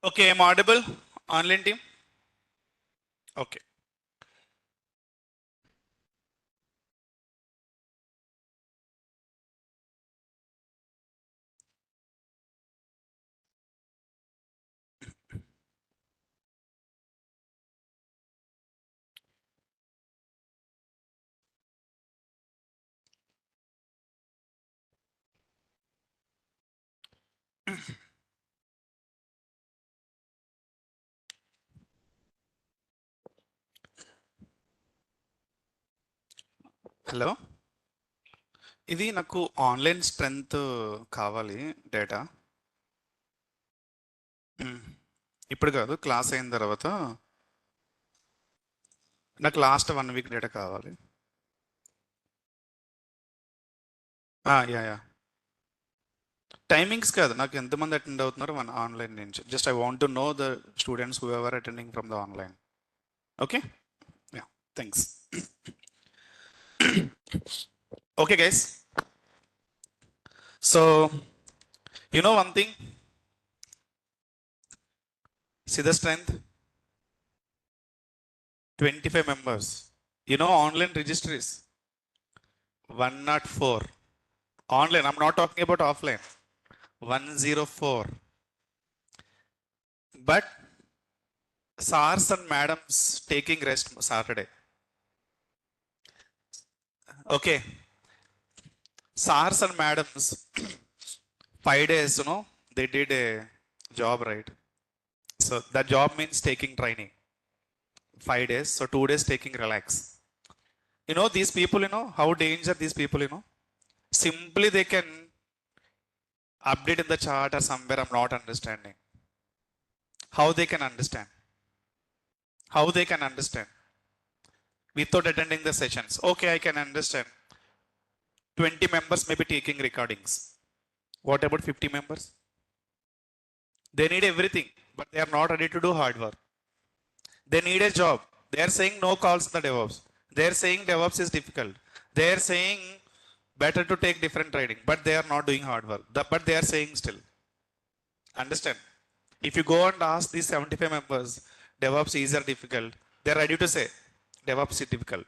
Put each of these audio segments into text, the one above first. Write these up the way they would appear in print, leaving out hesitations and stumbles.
Okay, I'm audible. Online team. Okay. Hello, ఇది నాకు online strength కావాలి డేటా. ఇప్పుడు కాదు, క్లాస్ అయిన తర్వాత నాకు లాస్ట్ 1 వీక్ డేటా కావాలి. యా యా, టైమింగ్స్ కాదు, నాకు ఎంతమంది అటెండ్ అవుతున్నారు మన ఆన్లైన్ నుంచి. Just I want to know the students who ever attending from the online. Okay, yeah, thanks. Okay guys, so you know one thing, see the strength 25 members. You know online register is 104. Online, I'm not talking about offline. 104. But SARS and madams taking rest Saturday. Okay. SARS and madams 5 days, they did a job, right? So that job means taking training. 5 days. So 2 days taking relax. These people, how dangerous these people, simply they can update in the chart or somewhere. I'm not understanding. How they can understand? How they can understand? Without attending the sessions. Okay, I can understand. 20 members may be taking recordings. What about 50 members? They need everything, but they are not ready to do hard work. They need a job. They are saying no calls in the DevOps. They are saying DevOps is difficult. They are saying better to take different trading, but they are not doing hard work. But they are saying still. Understand? If you go and ask these 75 members, DevOps is or difficult, they're ready to say DevOps is difficult.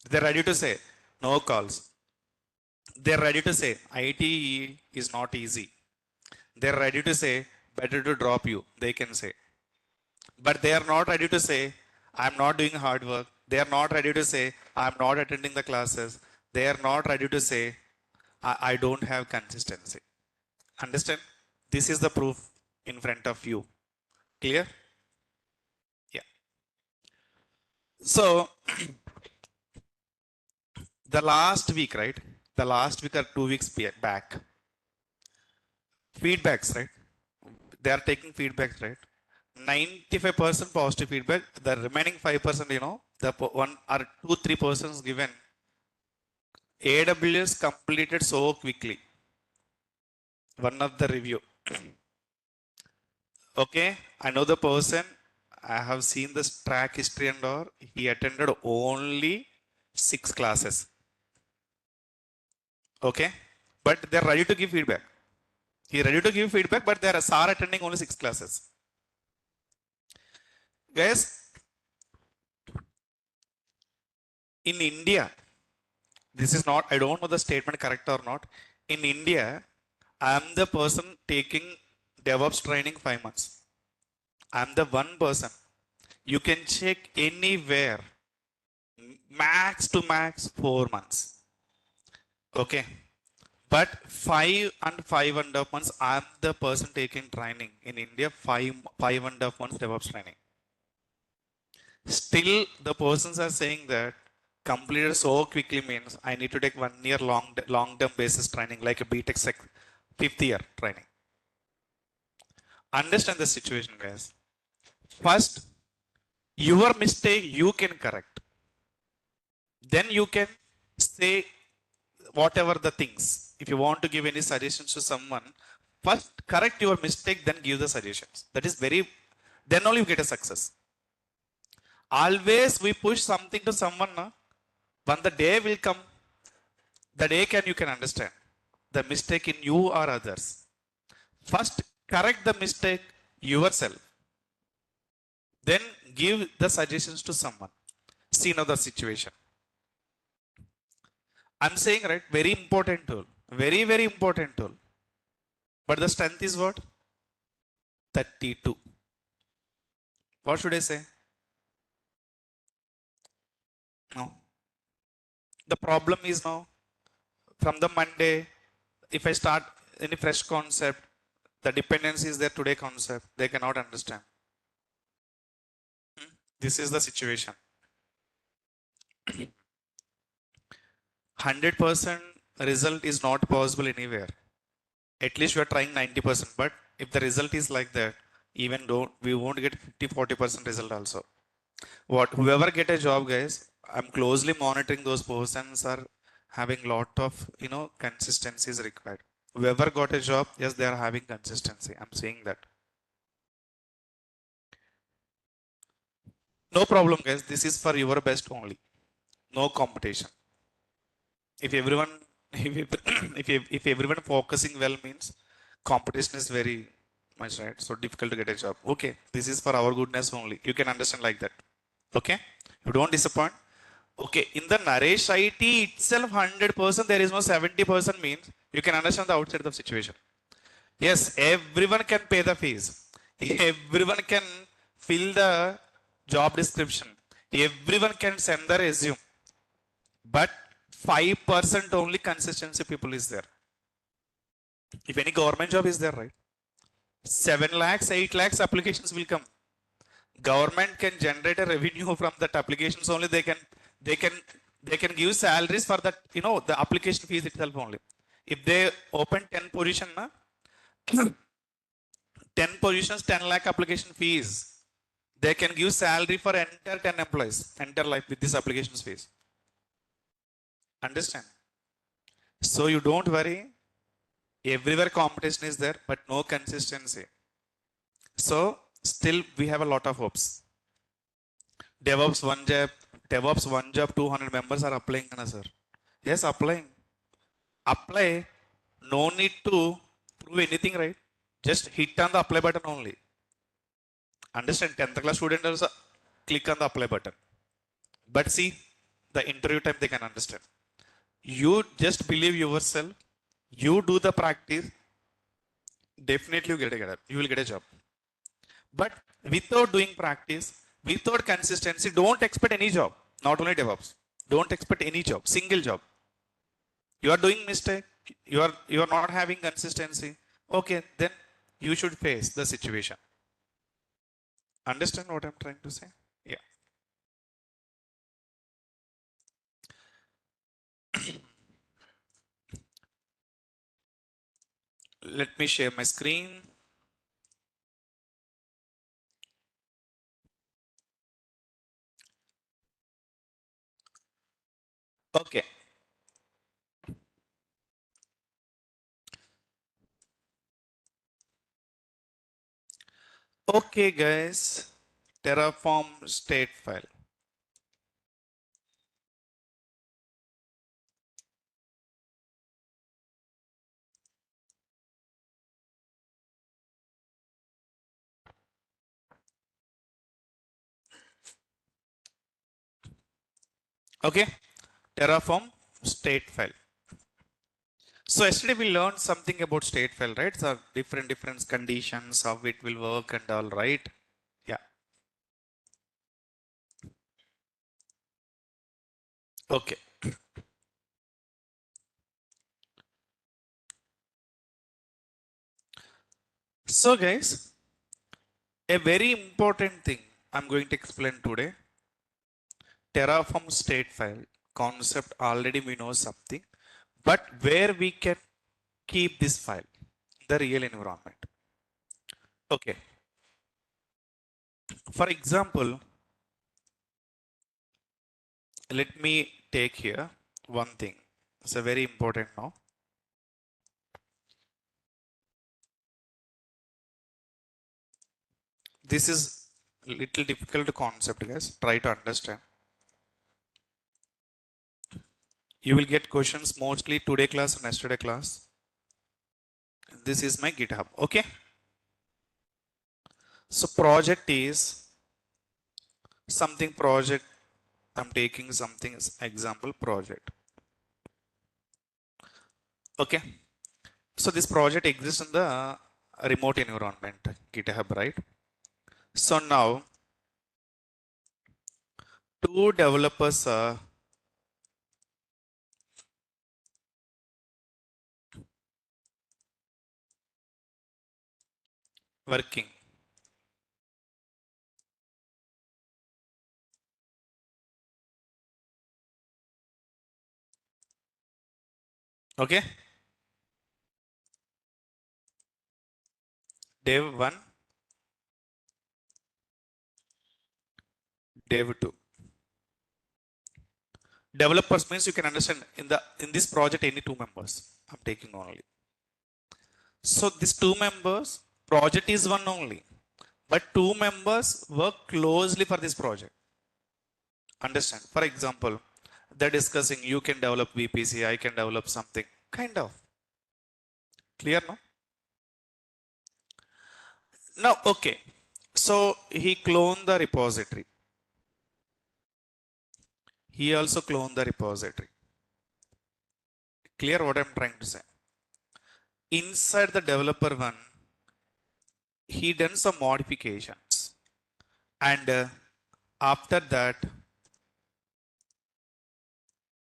They're ready to say no calls. They're ready to say ITE is not easy. They're ready to say better to drop you, they can say. But they are not ready to say I'm not doing hard work. They are not ready to say I'm not attending the classes. They are not ready to say I don't have consistency. Understand? This is the proof in front of you. Clear? Yeah. So the last week, right? The last week or 2 weeks back, feedbacks, right? They are taking feedbacks, right? 95% positive feedback. The remaining 5%, the 1 or 2, 3% given. AWS completed so quickly. One of the review. Okay, I know the person. I have seen this track history and all. He attended only 6 classes. Okay, but they're ready to give feedback. He ready to give feedback, but they are attending only 6 classes. Guys, in India, this is not, I don't know the statement correct or not. In India, I am the person taking DevOps training 5 months. I am the one person. You can check anywhere. Max to max 4 months. Okay. But 5.5 months, I'm the person taking training in India. 5.5 months DevOps training. Still, the persons are saying that completed so quickly means I need to take 1 year long-term basis training, like a BTech 5th year training. Understand the situation, guys. First, your mistake you can correct. Then you can say whatever the things. If you want to give any suggestions to someone, first correct your mistake, then give the suggestions. That is then only you get a success. Always we push something to someone, when the day will come, the day you can understand the mistake in you or others. First correct the mistake, yourself. Then give the suggestions to someone. See another situation. I'm saying, right, very important tool. Very, very important tool. But the strength is what? 32. What should I say? No. The problem is now, from the Monday, if I start any fresh concept, the dependency is there today concept, they cannot understand. This is the situation. 100% result is not possible anywhere. At least we are trying 90%, but if the result is like that, even though we won't get 50-40% result also. Whoever get a job, guys, I'm closely monitoring those persons are having lot of consistency is required. Whoever got a job, yes, they are having consistency. I'm saying that. No problem, guys. This is for your best only. No competition. If everyone, if everyone focusing well means competition is very much, right? So difficult to get a job. Okay, this is for our goodness only. You can understand like that. Okay, you don't disappoint. Okay, in the Naresh IT itself, 100% there is no 70% means you can understand the outside of the situation. Yes, everyone can pay the fees. Everyone can fill the job description. Everyone can send the resume. But 5% only consistency people is there. If any government job is there, right? 7 lakhs, 8 lakhs applications will come. Government can generate a revenue from that applications only. They can they can give salaries for that, the application fees itself only. If they open 10 position, 10 positions, 10 lakh application fees, they can give salary for entire 10 employees, entire life with this applications fees. Understand? So you don't worry. Everywhere competition is there, but no consistency. So still we have a lot of hopes. DevOps one job, 200 members are applying, sir. Yes, applying. Apply. No need to prove anything, right? Just hit on the apply button only. Understand? 10th class student also click on the apply button. But see, the interview time they can understand. You just believe yourself. You do the practice. Definitely you will get a job. But without doing practice, without consistency, don't expect any job. Not only DevOps. Don't expect any job. Single job. You are doing mistake. You are not having consistency. Okay, then you should face the situation. Understand what I'm trying to say? Yeah. Let me share my screen. Okay. Okay, guys. Terraform state file. Okay. Terraform state file. So yesterday we learned something about state file, right? So different conditions, how it will work and all, right? Yeah. Okay. So guys, a very important thing I'm going to explain today. Terraform state file concept already we know something, but where we can keep this file, the real environment. Okay. For example, let me take here one thing. It's a very important now. This is little difficult concept, guys. Try to understand. You will get questions mostly today class and yesterday class. This is my GitHub. Okay. So project is something project. I'm taking something as example project. Okay. So this project exists in the remote environment, GitHub, right? So now two developers are working. Okay. Dev 1, Dev 2. Developers means you can understand in this project any two members. I'm taking only. So these two members, project is one only, but two members work closely for this project. Understand? For example, they're discussing you can develop VPC, I can develop something. Kind of. Clear, no? Now, okay. So he cloned the repository. He also cloned the repository. Clear what I'm trying to say? Inside the developer one, he done some modifications. And after that,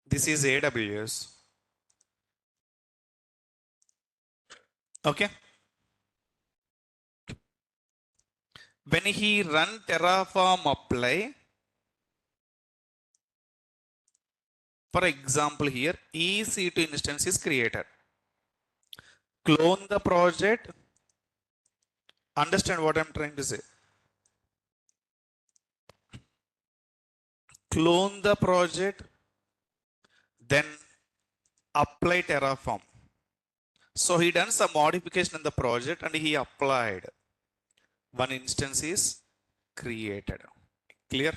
this is AWS. Okay. When he run Terraform apply, for example here, EC2 instance is created. Clone the project. Understand what I'm trying to say? Clone the project, then apply Terraform. So he done some modification in the project and he applied. One instance is created. Clear?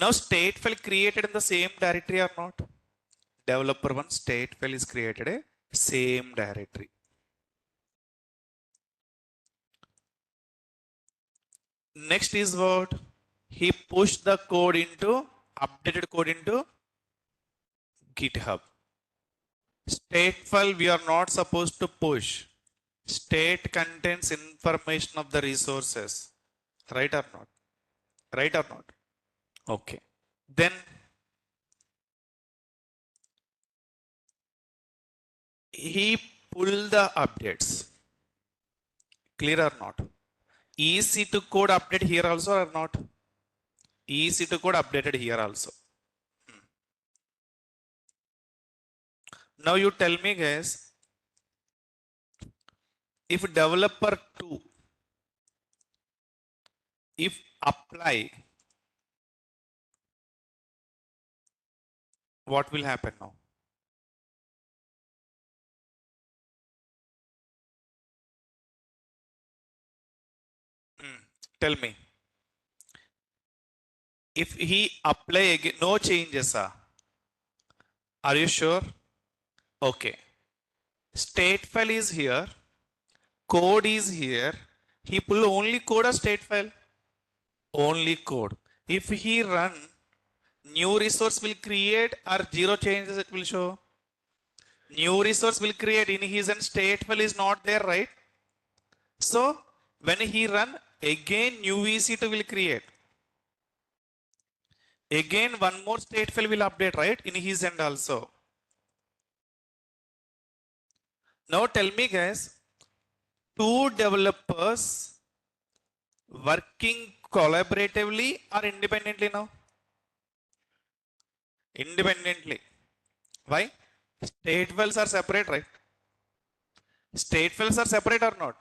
Now state file created in the same directory or not? Developer one state file is created a same directory. Next is what? He pushed the code into, updated code into GitHub. State file we are not supposed to push. State contains information of the resources. Right or not? Right or not? Okay. Then he pulled the updates. Clear or not? EC2 code update here also or not? EC2 code updated here also. Now you tell me guys, if developer 2, if apply, what will happen now? Tell me. If he apply again, no changes. Are you sure? Okay. State file is here. Code is here. He pull only code or state file? Only code. If he run, new resource will create or zero changes it will show. New resource will create in his and state file is not there, right? So when he run, again new EC2 will create. Again one more state file will update, right? In his end also. Now tell me guys, two developers working collaboratively or independently now? Independently. Why? State files are separate, right? State files are separate or not?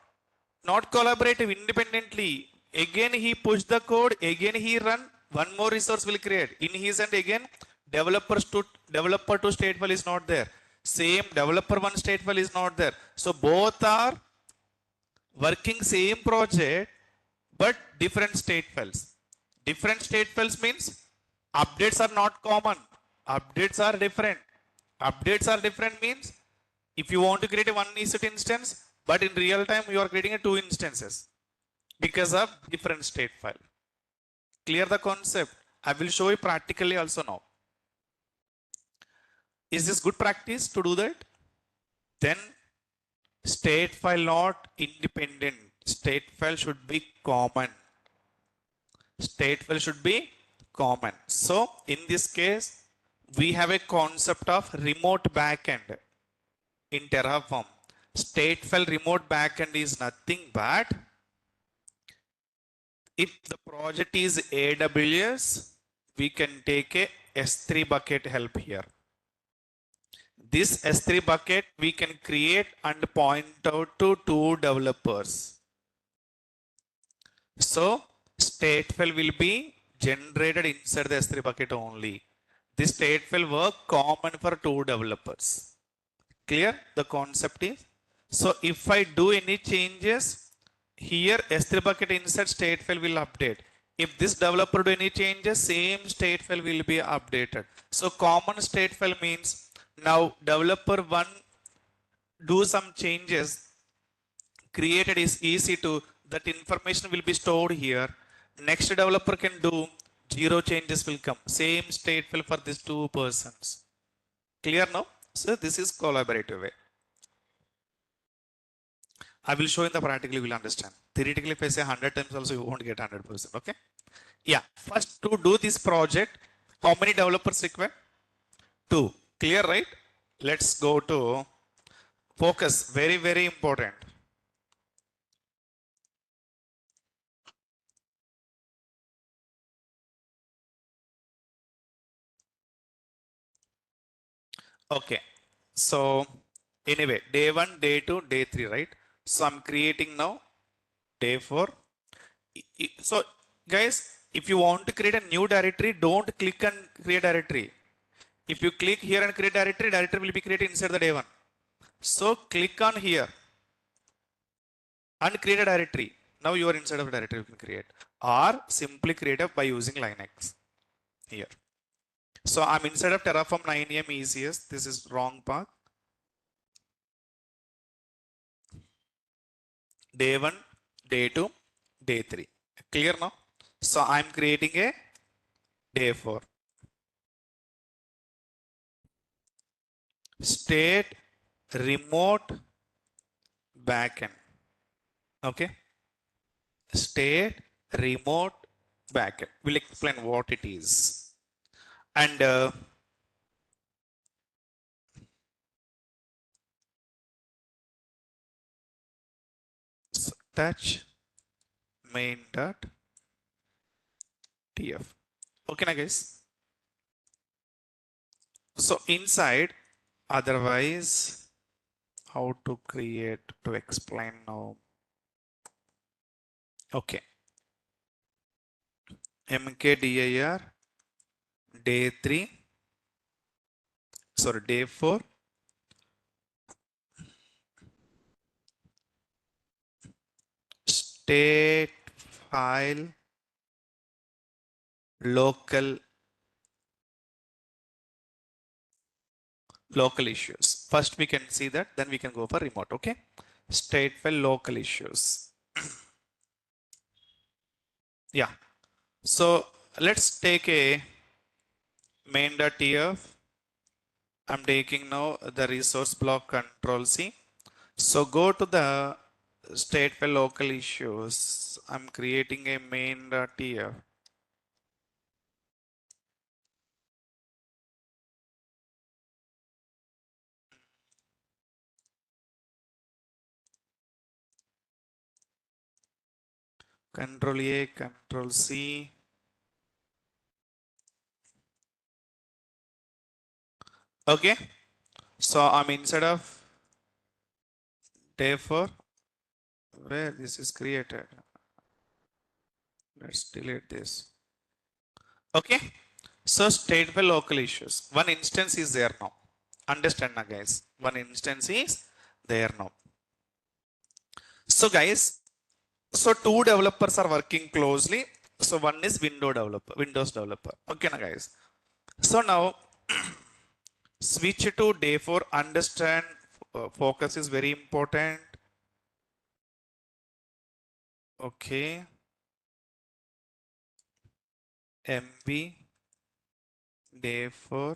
Not collaborative, independently. Again he push the code, again he run, one more resource will create. In his end again, developer to state file is not there. Same developer one state file is not there. So both are working same project, but different state files. Different state files means updates are not common. Updates are different. Updates are different means if you want to create a one EC2 instance, but in real time you are creating a two instances. because of different state file. Clear the concept? I will show you practically also now. Is this good practice to do that? Then state file not independent. State file should be common. State file should be common. So in this case, we have a concept of remote backend in Terraform. State file remote backend is nothing but if the project is AWS, we can take a S3 bucket help here. This S3 bucket we can create and point out to two developers. So stateful will be generated inside the S3 bucket only. This stateful work common for two developers. Clear? The concept is. So if I do any changes, here S3 bucket inside stateful will update. If this developer do any changes, same stateful will be updated. So common stateful means now developer one do some changes, created is easy to, that information will be stored here. Next developer can do, zero changes will come. Same stateful for these two persons. Clear now? So this is collaborative way. I will show in the practical, you will understand. Theoretically, if I say 100 times also, you won't get 100%. Okay? Yeah. First, to do this project, how many developers required? 2. Clear, right? Let's go to focus. Very, very important. Okay. So, anyway, day 1, day 2, day 3, right? So, I'm creating now day 4. So, guys, if you want to create a new directory, don't click on create directory. If you click here and create directory, directory will be created inside the day 1. So, click on here and create a directory. Now you are inside of a directory you can create, or simply create it by using Linux here. So I'm inside of Terraform 9am ECS. This is wrong path. Day 1, day 2, day 3. Clear now? So I'm creating a day 4. State remote backend. Okay. State remote backend. We'll explain what it is. And touch main.tf. Okay, now guys. So inside, otherwise, how to create, to explain now. Okay. mkdir day 3, sorry, day 4. State file local issues. First we can see that, then we can go for remote. Okay. State file local issues. Yeah. So let's take a main.tf. I'm taking now the resource block control C. So go to the state file local issues. I'm creating a main.tf. Control A, Control C. Okay. So I'm inside of day 4 where this is created. Let's delete this. Okay. So state file local issues. One instance is there now. Understand now, guys. One instance is there now. So guys, so two developers are working closely. So one is Windows developer. Okay, now guys. So now switch to day 4. Understand focus is very important. Okay. MB day 4.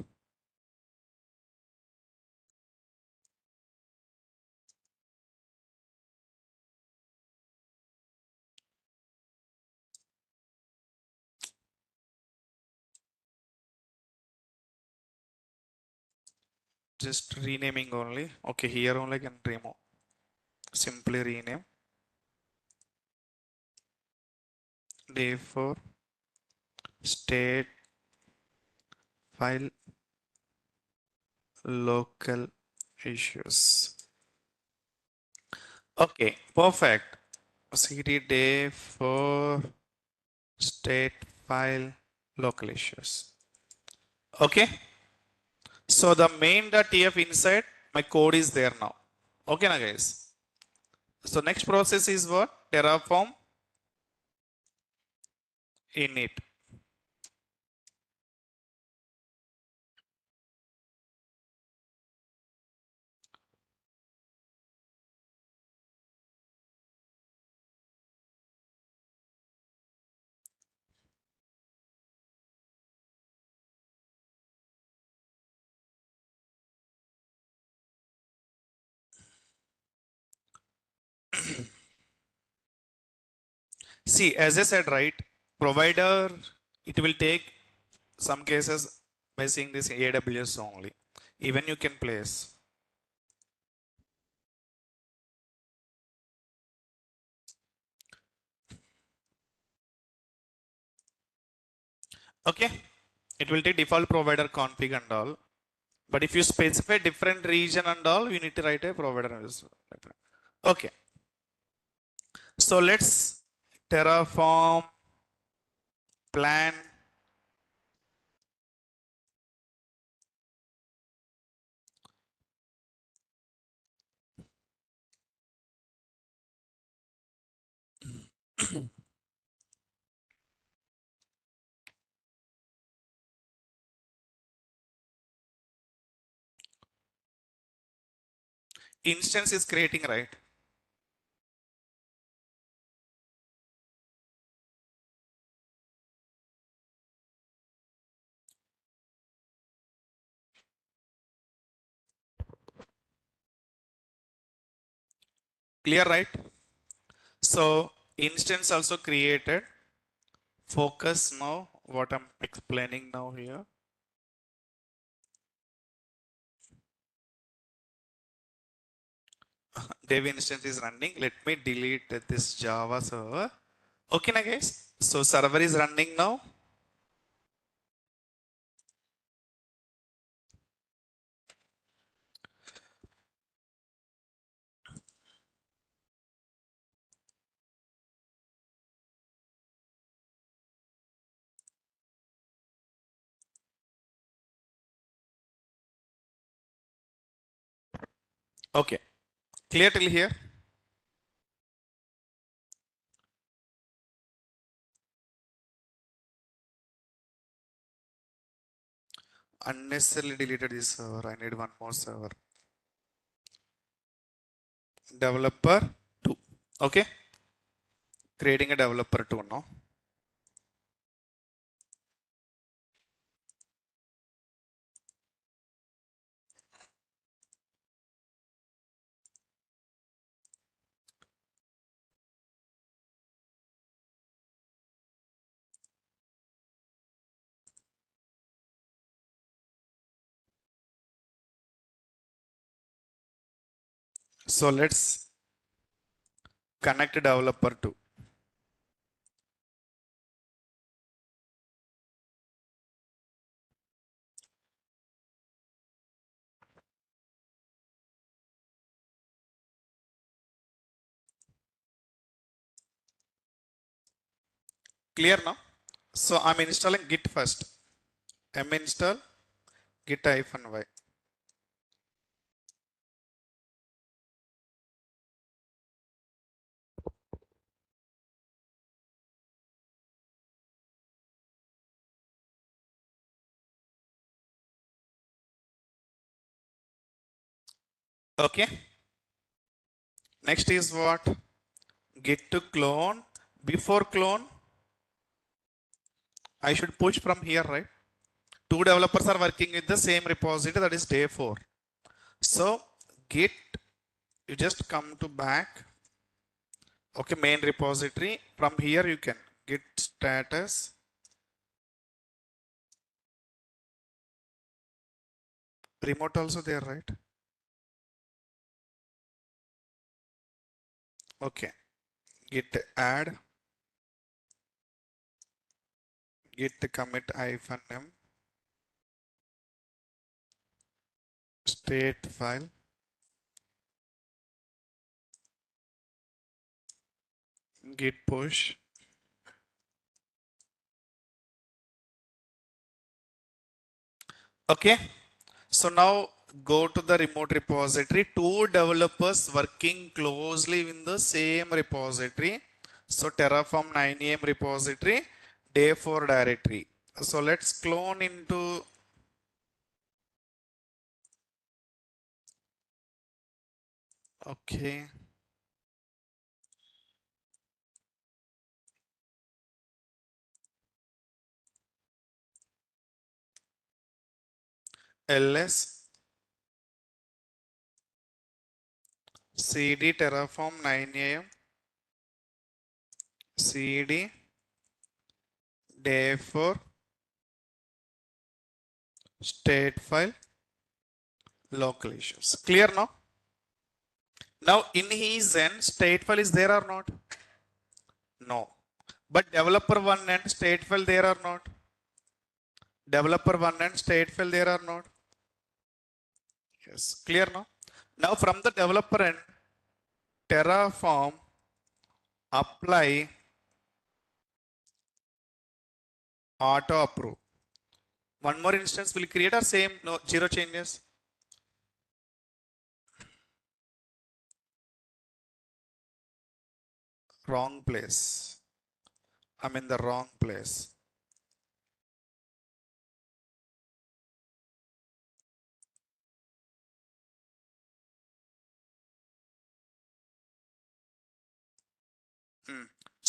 Just renaming only. Okay, here only I can remove. Simply rename. Day 4 state file local issues. Okay, perfect. CD day 4 state file local issues. Okay, so the main.tf inside my code is there now. Okay, now guys. So next process is what? Terraform init. See, as I said, right, provider, it will take some cases by seeing this AWS only. Even you can place. Okay, it will take default provider config and all. But if you specify different region and all, you need to write a provider. Okay, so let's Terraform plan instance is creating, right? Clear, right? So instance also created. Focus now what I'm explaining now here. Dev instance is running. Let me delete this Java server. Okay, now guys. So server is running now. Okay, clear till here? Unnecessarily deleted this server. I need one more server. Developer 2. Okay, creating a developer 2 now. So let's connect developer 2. Clear now? So I'm installing Git first. M install git -y. Okay. Next is what? Git to clone Before clone, I should push from here, right? Two developers are working with the same repository, that is day 4. So git, you just come to back. Okay, main repository. From here you can git status. Remote also there, right? Okay. Git add, git commit -m, state file, git push. Okay. So now go to the remote repository. Two developers working closely in the same repository. So Terraform 9am repository, day 4 directory. So let's clone into okay. ls cd Terraform 9am cd day 4 state file local issues. Clear now? Now in his end, state file is there or not? No. But developer one and state file there or not? Developer one and state file there or not? Yes. Clear now? Now from the developer end, Terraform apply auto approve. One more instance will create or same, no, zero changes. Wrong place. I'm in the wrong place.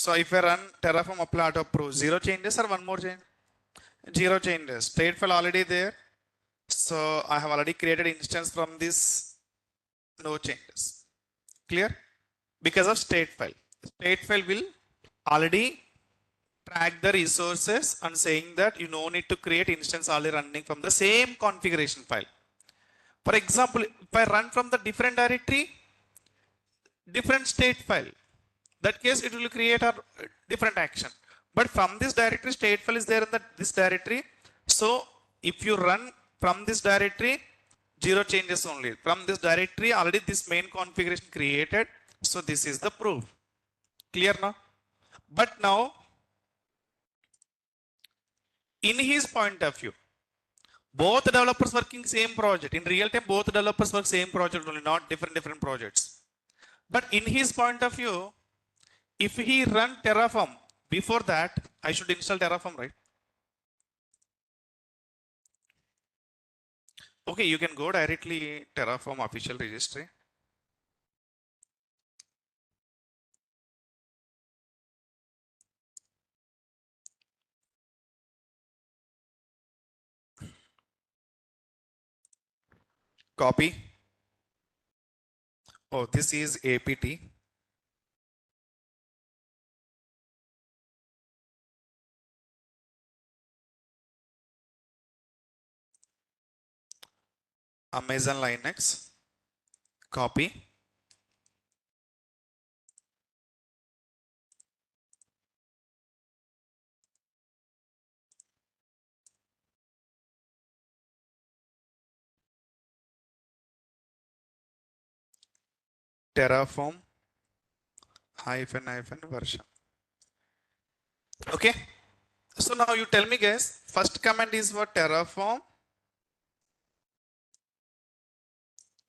So if I run Terraform apply auto approve, zero changes or one more change? Zero changes. State file already there. So I have already created instance from this, no changes. Clear? Because of state file. State file will already track the resources and saying that you no need to create instance already running from the same configuration file. For example, if I run from the different directory, different state file, that case it will create a different action. But from this directory, state file is there in this directory. So if you run from this directory, zero changes only. From this directory, already this main configuration created. So this is the proof. Clear now? But now, in his point of view, both developers working same project. In real time, both developers work same project only, not different projects. But in his point of view, if he run Terraform, before that, I should install Terraform, right? Okay, you can go directly Terraform official registry. Copy. Oh, this is APT. Amazon Linux. Copy. Terraform hyphen version. Okay. So now you tell me guys, first command is what? Terraform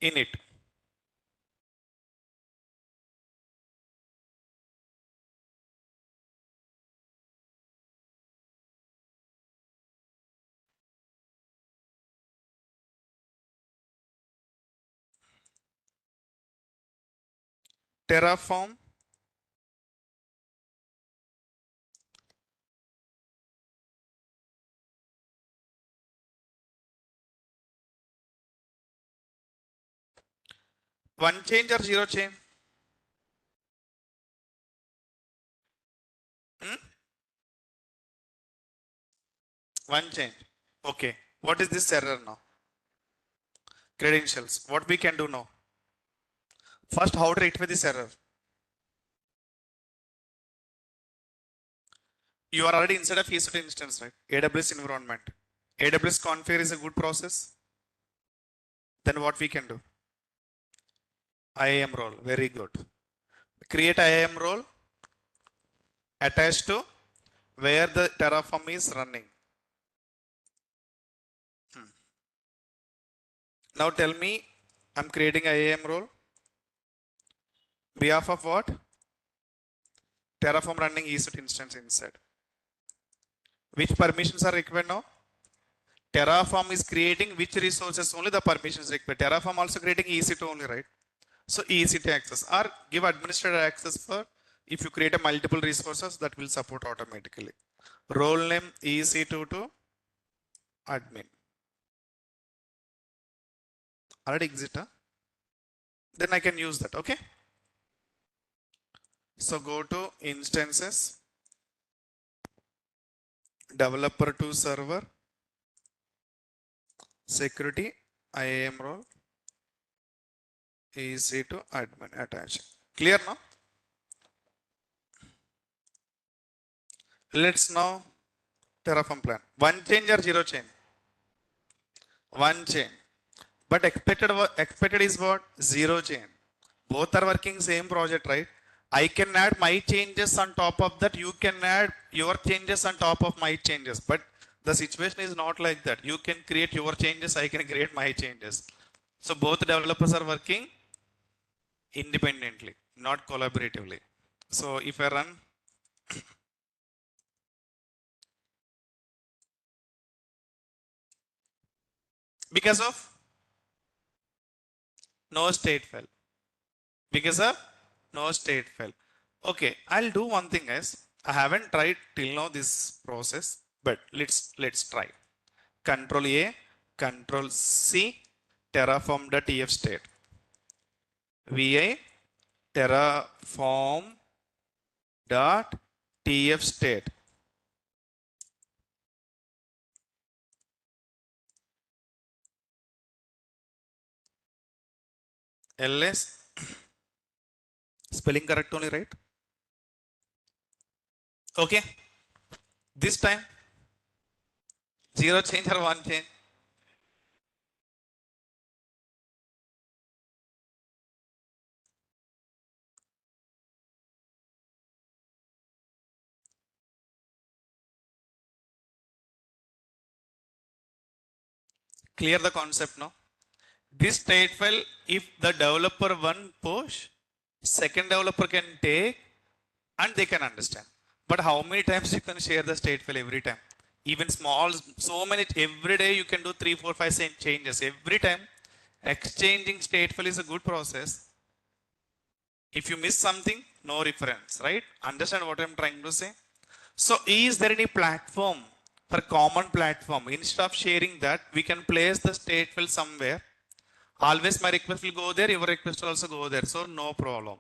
init. Terraform One change or zero change? Hmm? One change. Okay. What is this error now? Credentials. What we can do now? First, how to rectify this error? You are already inside of EC2 instance, right? AWS environment. AWS configure is a good process. Then what we can do? IAM role. Very good. Create IAM role attached to where the Terraform is running. Now tell me, I'm creating IAM role. Behalf of what? Terraform running EC2 instance inside. Which permissions are required now? Terraform is creating which resources only the permissions required. Terraform also creating EC2 only, right? So EC2 access or give administrator access for if you create a multiple resources that will support automatically. Role name EC2 to admin. Already exit, huh? Then I can use that, okay? So go to instances, developer to server, security, IAM role, EC2 admin attach. Clear now? Let's now Terraform plan. One change or zero change? One change. But expected is what? Zero change. Both are working same project, right? I can add my changes on top of that. You can add your changes on top of my changes. But the situation is not like that. You can create your changes. I can create my changes. So both developers are working independently, not collaboratively. So if I run, because of no state file, because of no state file. Okay, I'll do one thing, guys. I haven't tried till now this process, but let's try. Control A, Control C, terraform.tf state. VI terraform.tf state. LS spelling correct only, right? Okay. This time zero change or one change. Clear the concept now. This state file, if the developer one push, second developer can take and they can understand. But how many times you can share the state file every time? Even small, so many, every day you can do 3, 4, 5 changes. Every time exchanging state file is a good process. If you miss something, no reference, right? Understand what I'm trying to say? So is there any platform for common platform? Instead of sharing that, we can place the state file somewhere. Always my request will go there, your request will also go there. So no problem.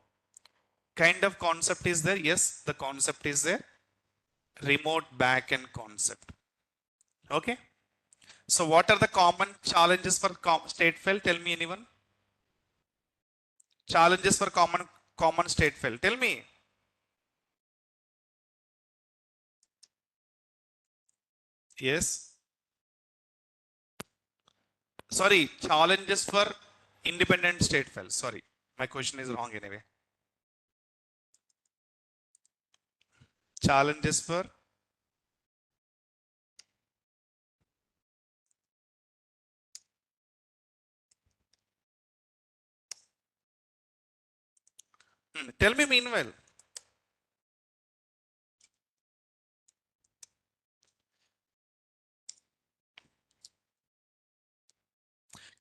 Kind of concept is there. Yes, the concept is there. Remote backend concept. Okay. So what are the common challenges for state file? Tell me anyone. Challenges for common state file. Tell me. Yes. Sorry, challenges for independent state file. Sorry, my question is wrong anyway. Challenges for tell me meanwhile.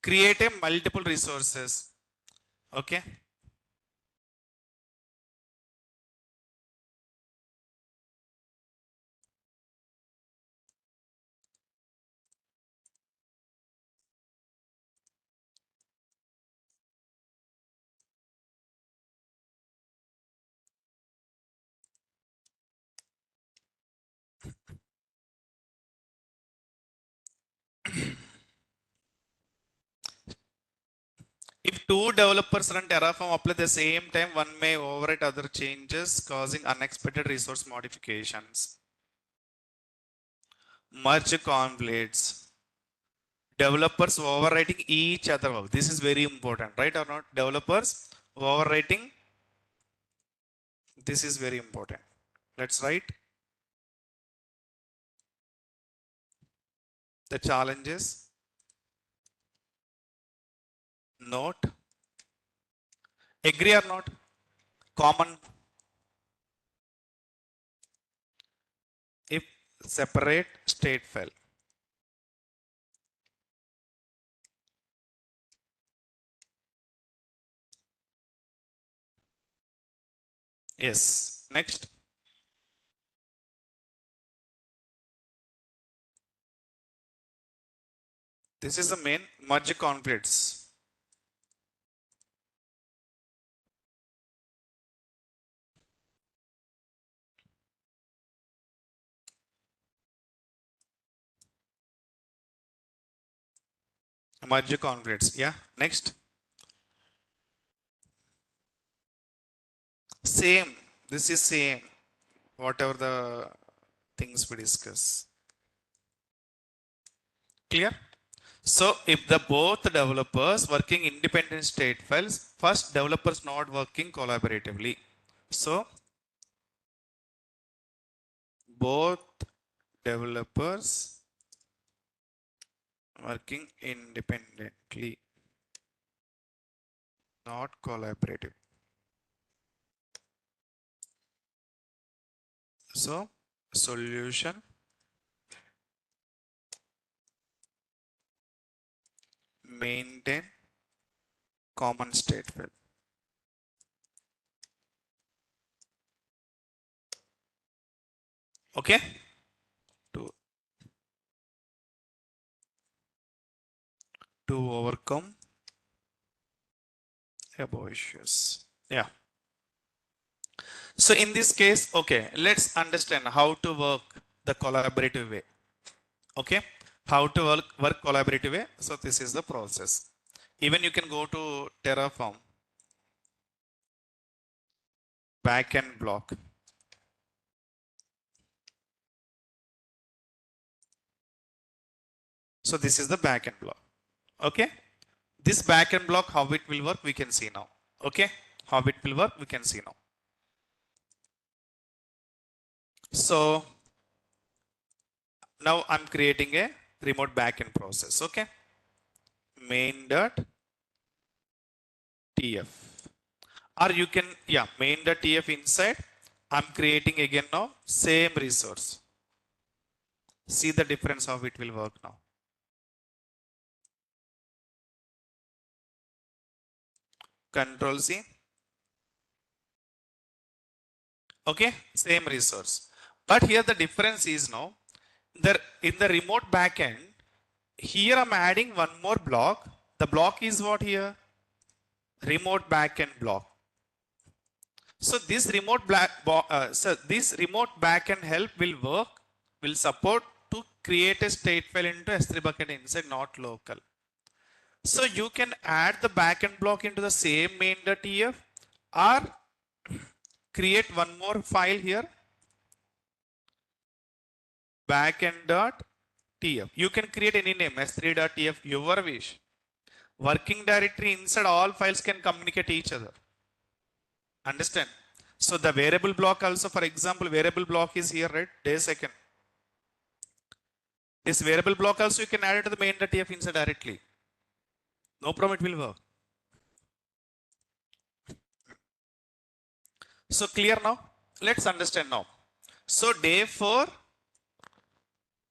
Create a multiple resources. Okay. If two developers run Terraform apply at the same time, one may overwrite other changes, causing unexpected resource modifications. Merge conflicts. Developers overwriting each other work. This is very important, right or not? Developers overwriting. This is very important. Let's write the challenges. Note. Agree or not? Common. If separate state file. Yes. Next. This is the main merge conflicts. Merge conflicts. Yeah. Next. Same. This is same. Whatever the things we discuss. Clear? So if the both developers working independent state files, first developers not working collaboratively. So both developers working independently, not collaborative. So solution maintain common state file. Okay. To overcome above issues. Yeah. So in this case, okay, let's understand how to work the collaborative way. Okay, how to work collaborative way. So this is the process. Even you can go to Terraform backend block. So this is the backend block. Okay, this backend block, how it will work, we can see now. Okay, how it will work, we can see now. So now I'm creating a remote backend process. Okay, main.tf, or you can, yeah, main.tf inside. I'm creating again now same resource. See the difference how it will work now. Control C. Okay, same resource. But here the difference is now, in the remote backend, here I'm adding one more block. The block is what here? Remote backend block. So this this remote backend help will work, will support to create a state file into S3 bucket inside, not local. So you can add the backend block into the same main.tf or create one more file here, backend.tf. You can create any name, s3.tf, your wish. Working directory inside all files can communicate each other. Understand? So the variable block also, for example, variable block is here, right? Day second. This variable block also you can add it to the main.tf inside directly. No problem, it will work. So clear now? Let's understand now. So day 4,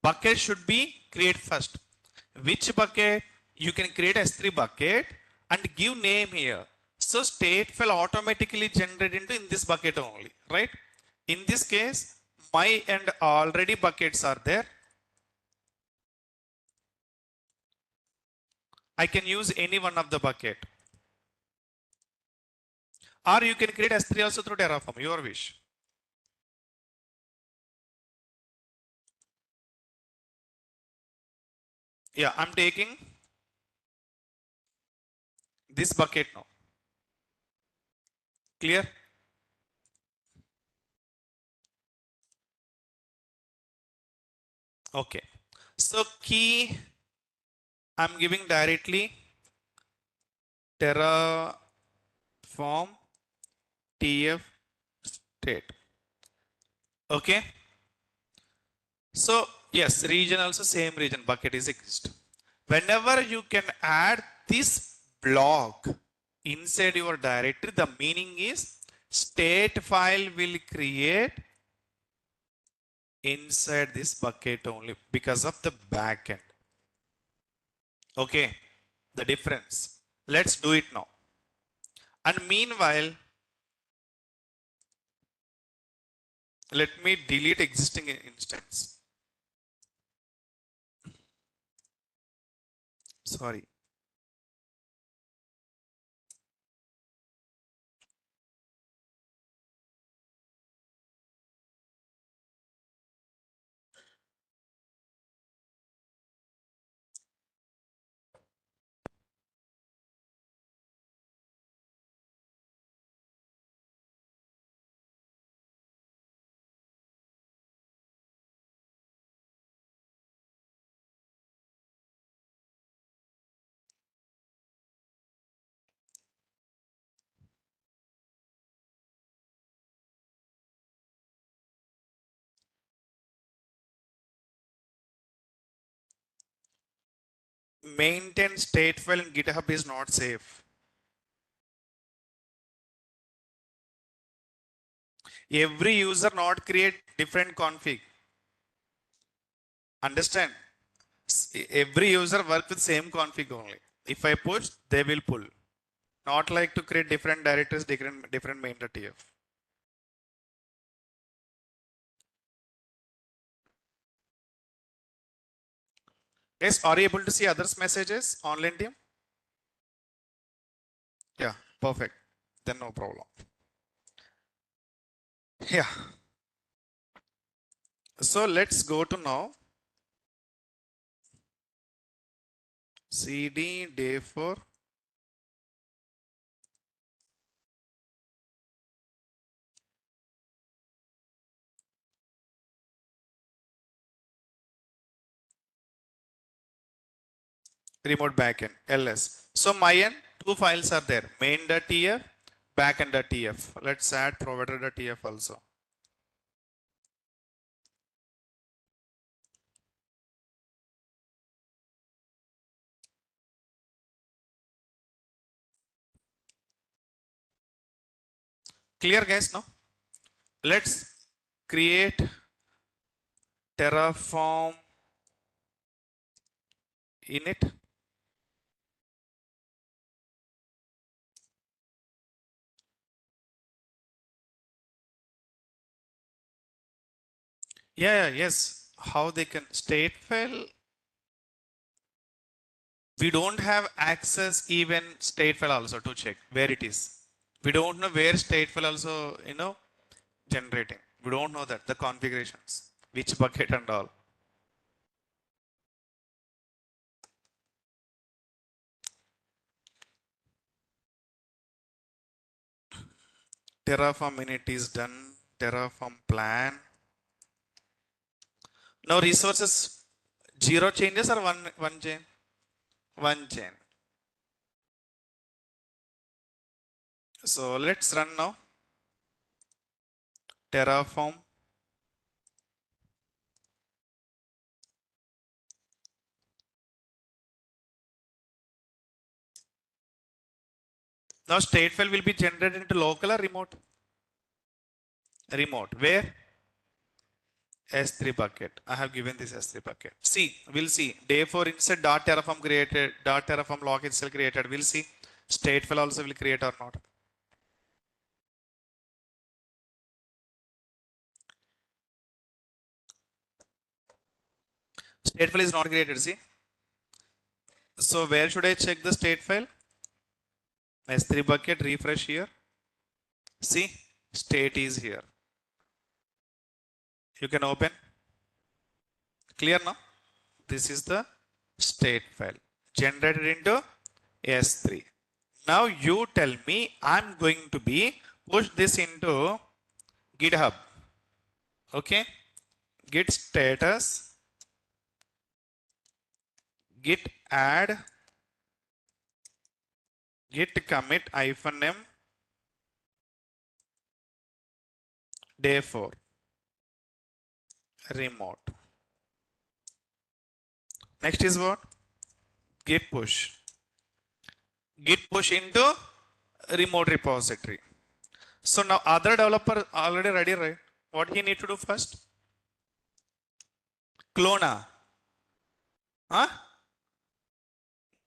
bucket should be create first. Which bucket? You can create S3 bucket and give name here. So state file automatically generated into in this bucket only, right? In this case, my and already buckets are there. I can use any one of the bucket. Or you can create S3 also through Terraform, your wish. Yeah, I'm taking this bucket now. Clear? Okay. So key I'm giving directly Terraform TF state. Okay. So yes, region also same region bucket is exist. Whenever you can add this block inside your directory, the meaning is state file will create inside this bucket only because of the backend. Okay, the difference. Let's do it now. And meanwhile, let me delete existing instance. Sorry. Maintain state file in GitHub is not safe. Every user not create different config. Understand? Every user work with same config only. If I push, they will pull. Not like to create different directories, different main.tf. Yes, are you able to see others' messages online team? Yeah, perfect. Then no problem. Yeah. So let's go to now CD day 4. Remote backend ls. So my end, two files are there, main.tf, backend.tf. Let's add provider.tf also. Clear guys now? Let's create Terraform init. Yes. How they can state file? We don't have access even state file also to check where it is. We don't know where state file also, generating. We don't know that, the configurations, which bucket and all. Terraform init is done. Terraform plan. Now resources, 0 changes or one chain? One chain. So let's run now. Terraform. Now state file will be generated into local or remote? Remote. Where? S3 bucket. I have given this S3 bucket. See, we'll see. Day 4 inside dot Terraform created, dot Terraform log itself created. We'll see. State file also will create or not. State file is not created. See. So where should I check the state file? S3 bucket, refresh here. See, state is here. You can open. Clear now? This is the state file generated into S3. Now you tell me, I'm going to be push this into GitHub. Okay. Git status, git add, git commit -m day 4 remote. Next is what? Git push. Git push into remote repository. So now other developer already ready, right? What he need to do first? Clone. Huh?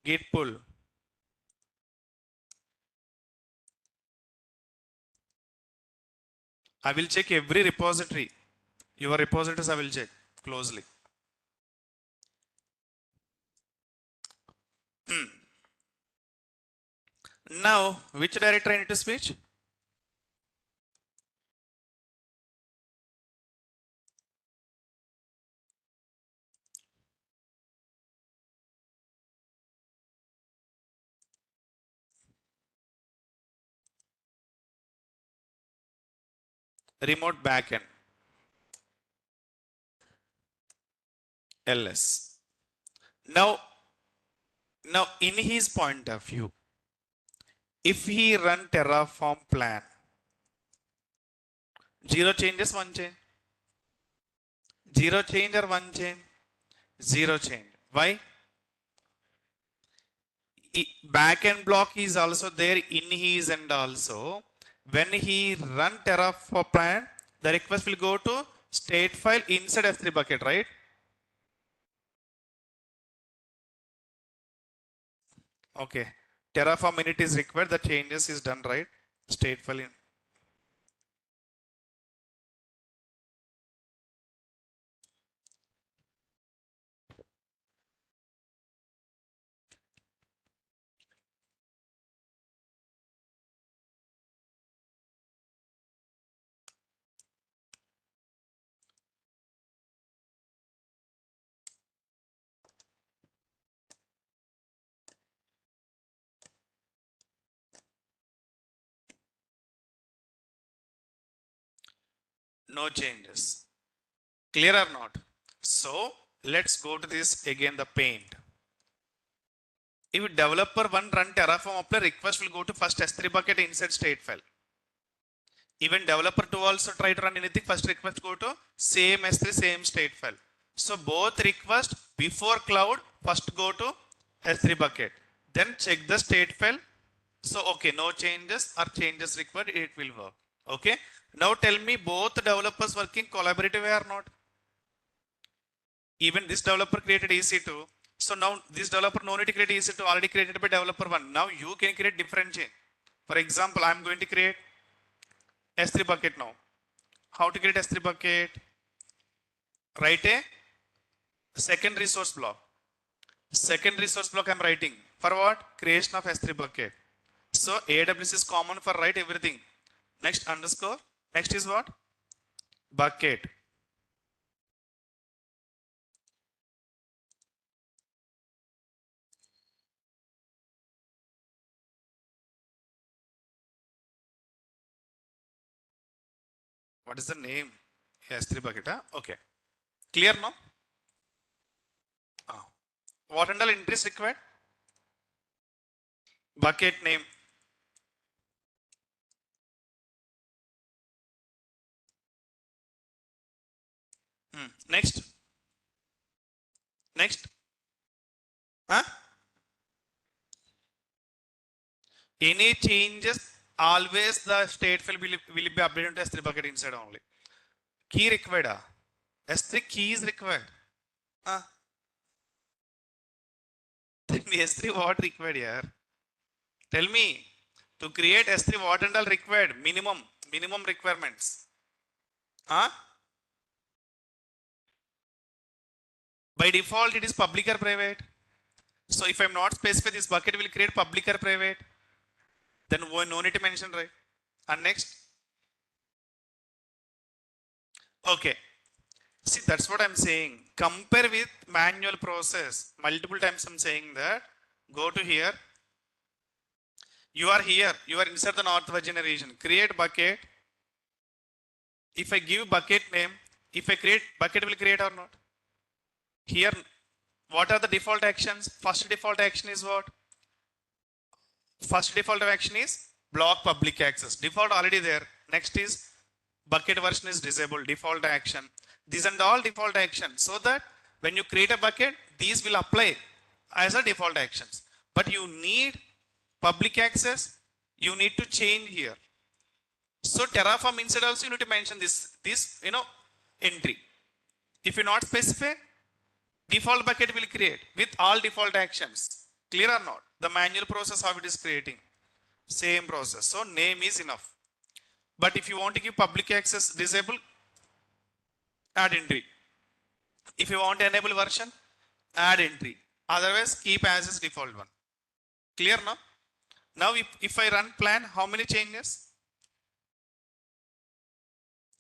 Git pull. I will check every repository. Your repositories I will check closely. Now, which directory I need to switch? Remote backend. LS. Now in his point of view, if he run Terraform plan, 0 changes, 1 change. 0 change or 1 change? 0 change. Why? Backend block is also there in his end also. When he run Terraform plan, the request will go to state file inside S3 bucket, right? Okay. Terraform init is required. The changes is done, right? State file in. No changes. Clear or not? So let's go to this again, the paint. If developer 1 run Terraform apply, request will go to first S3 bucket inside state file. Even developer 2 also try to run anything, first request go to same S3, same state file. So both request before cloud, first go to S3 bucket. Then check the state file. So okay, no changes or changes required, it will work. Okay. Now tell me, both developers working collaborative or not? Even this developer created EC2. So now this developer no need to create EC2, already created by developer 1. Now you can create different chain. For example, I'm going to create S3 bucket now. How to create S3 bucket? Write a second resource block. Second resource block I'm writing. For what? Creation of S3 bucket. So AWS is common for write everything. Next underscore. Next is what? Bucket. What is the name? S3 bucket. Huh? Okay. Clear now? What and all entries required? Bucket name. Next. Next. Huh? Any changes, always the state file will be updated to S3 bucket inside only. Key required. S3 key is required. Then S3 what required here? Tell me, to create S3 what and all required? Minimum requirements. By default, it is public or private. So if I'm not specify this bucket will create public or private, then no need to mention, right? And next. Okay. See, that's what I'm saying. Compare with manual process. Multiple times I'm saying that. Go to here. You are here, you are inside the North Virginia region. Create bucket. If I give bucket name, if I create bucket, will create or not? Here, what are the default actions? First default action is what? First default action is block public access. Default already there. Next is bucket version is disabled. Default action. These are all default actions. So that when you create a bucket, these will apply as a default actions. But you need public access. You need to change here. So Terraform inside also you need to mention this entry. If you not specify, default bucket will create with all default actions. Clear or not? The manual process how it is creating. Same process. So name is enough. But if you want to give public access disable, add entry. If you want to enable version, add entry. Otherwise, keep as is default one. Clear now? Now if I run plan, how many changes?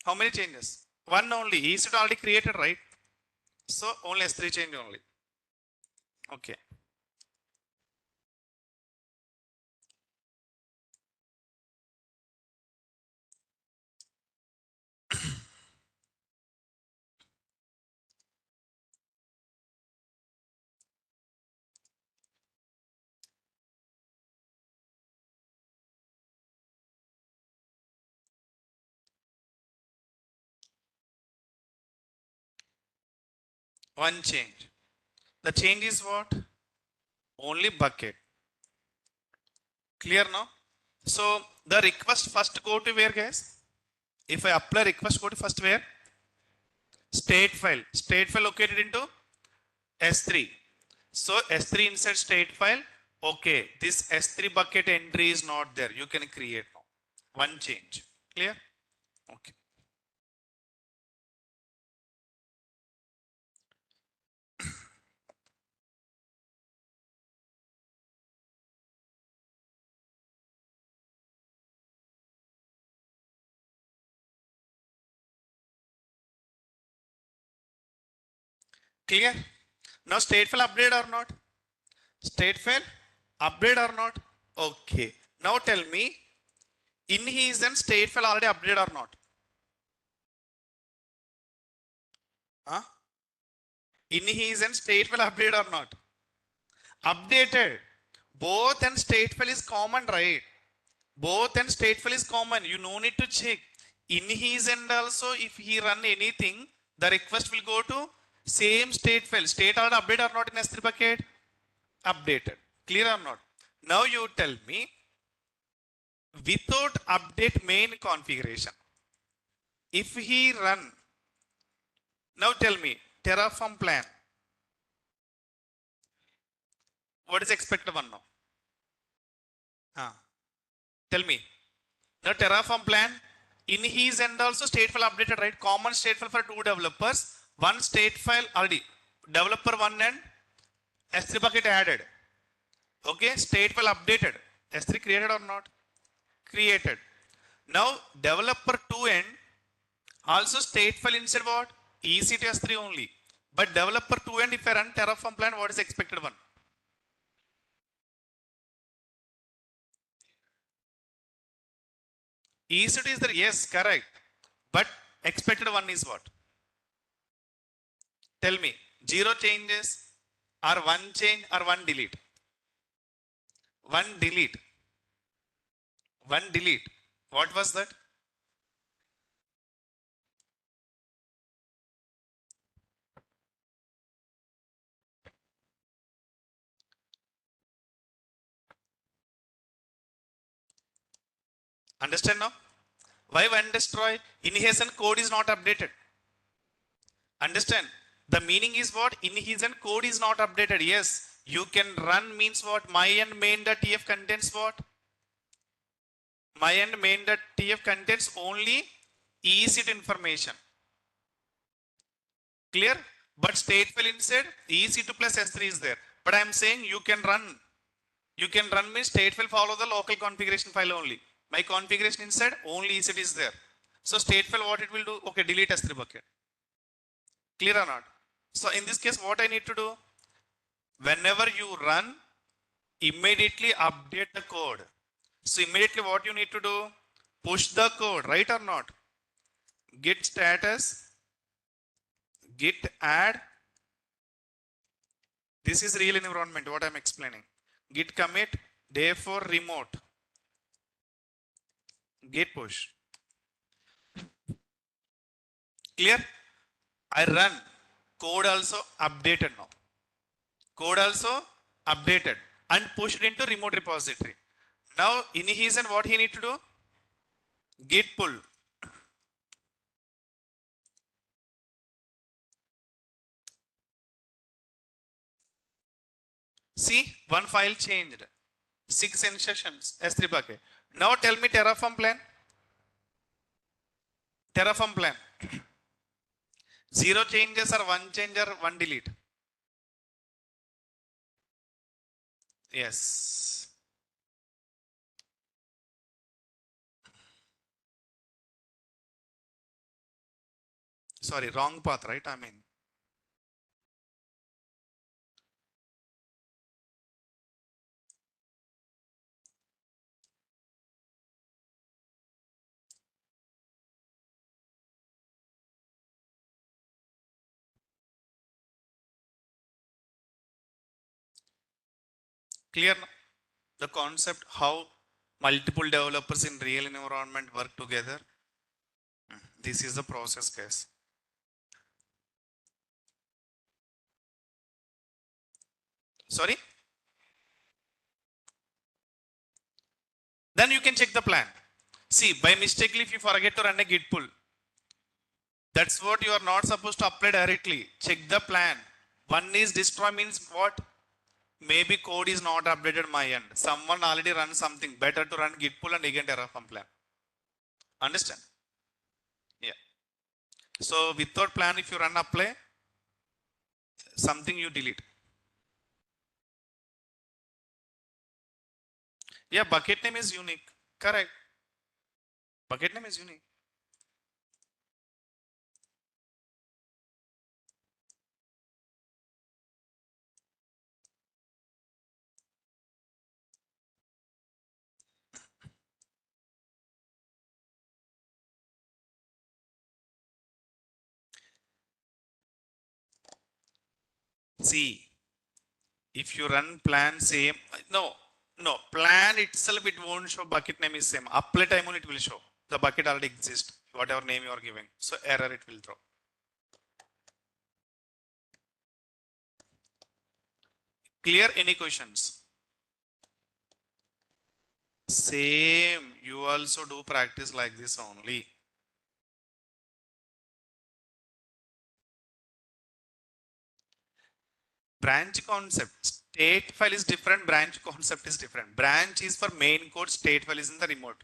How many changes? One only. Is it already created, right? So only S3 change only. Okay. One change. The change is what? Only bucket. Clear now? So the request first go to where, guys? If I apply request, go to first where? State file. State file located into S3. So S3 inside state file. Okay, this S3 bucket entry is not there. You can create now. One change. Clear? Okay. Clear? Now state file update or not? State file update or not? Okay. Now tell me, in his and state file already update or not? Huh? In his and state file update or not? Updated. Both and state file is common, right? Both and state file is common. You no need to check. In his and also, if he run anything, the request will go to same state file. State already update or not in S3 bucket? Updated. Clear or not? Now you tell me, without update main configuration, if he run, now tell me, Terraform plan. What is expected one now? Tell me. Now Terraform plan, in his end also state file updated, right? Common state file for two developers. One state file already. Developer 1 and S3 bucket added. Okay, state file updated. S3 created or not? Created. Now developer 2 end also state file inside what? EC to S3 only. But developer 2 end, if I run Terraform plan, what is expected one? EC2 is there? Yes, correct. But expected one is what? Tell me. 0 changes or 1 change or 1 delete? 1 delete. 1 delete. What was that? Understand now? Why 1 destroy? Inhesion code is not updated. Understand? The meaning is what? Inhesion code is not updated. Yes. You can run means what? My and main.tf contains what? My and main.tf contains only EC2 information. Clear? But state file inside EC2 plus S3 is there. But I am saying you can run. You can run means state file follow the local configuration file only. My configuration inside only EC2 is there. So state file what it will do? Okay, delete S3 bucket. Clear or not? So in this case, what I need to do? Whenever you run, immediately update the code. So immediately what you need to do, push the code, right or not? Git status, git add. This is real environment, what I'm explaining. Git commit, day 4 remote, git push. Clear? I run, code also updated now. Code also updated and pushed into remote repository. Now in his and what he need to do? Git pull. See, one file changed. 6 instructions, S3 bucket. Now tell me Terraform plan. Terraform plan. 0 changes or 1 change or 1 delete. Yes. Sorry, wrong path, right? I mean, clear the concept how multiple developers in real environment work together. This is the process case. Sorry? Then you can check the plan. See, by mistakenly, if you forget to run a git pull, that's what you are not supposed to apply directly. Check the plan. One is destroy means what? Maybe code is not updated my end. Someone already run something. Better to run git pull and again Terraform plan. Understand? Yeah. So without plan, if you run apply, something you delete. Yeah, bucket name is unique. Correct. Bucket name is unique. See, if you run plan same, no, plan itself it won't show bucket name is same. Apply time only it will show. The bucket already exists, whatever name you are giving. So error it will throw. Clear? Any questions? Same. You also do practice like this only. Branch concept. State file is different. Branch concept is different. Branch is for main code. State file is in the remote.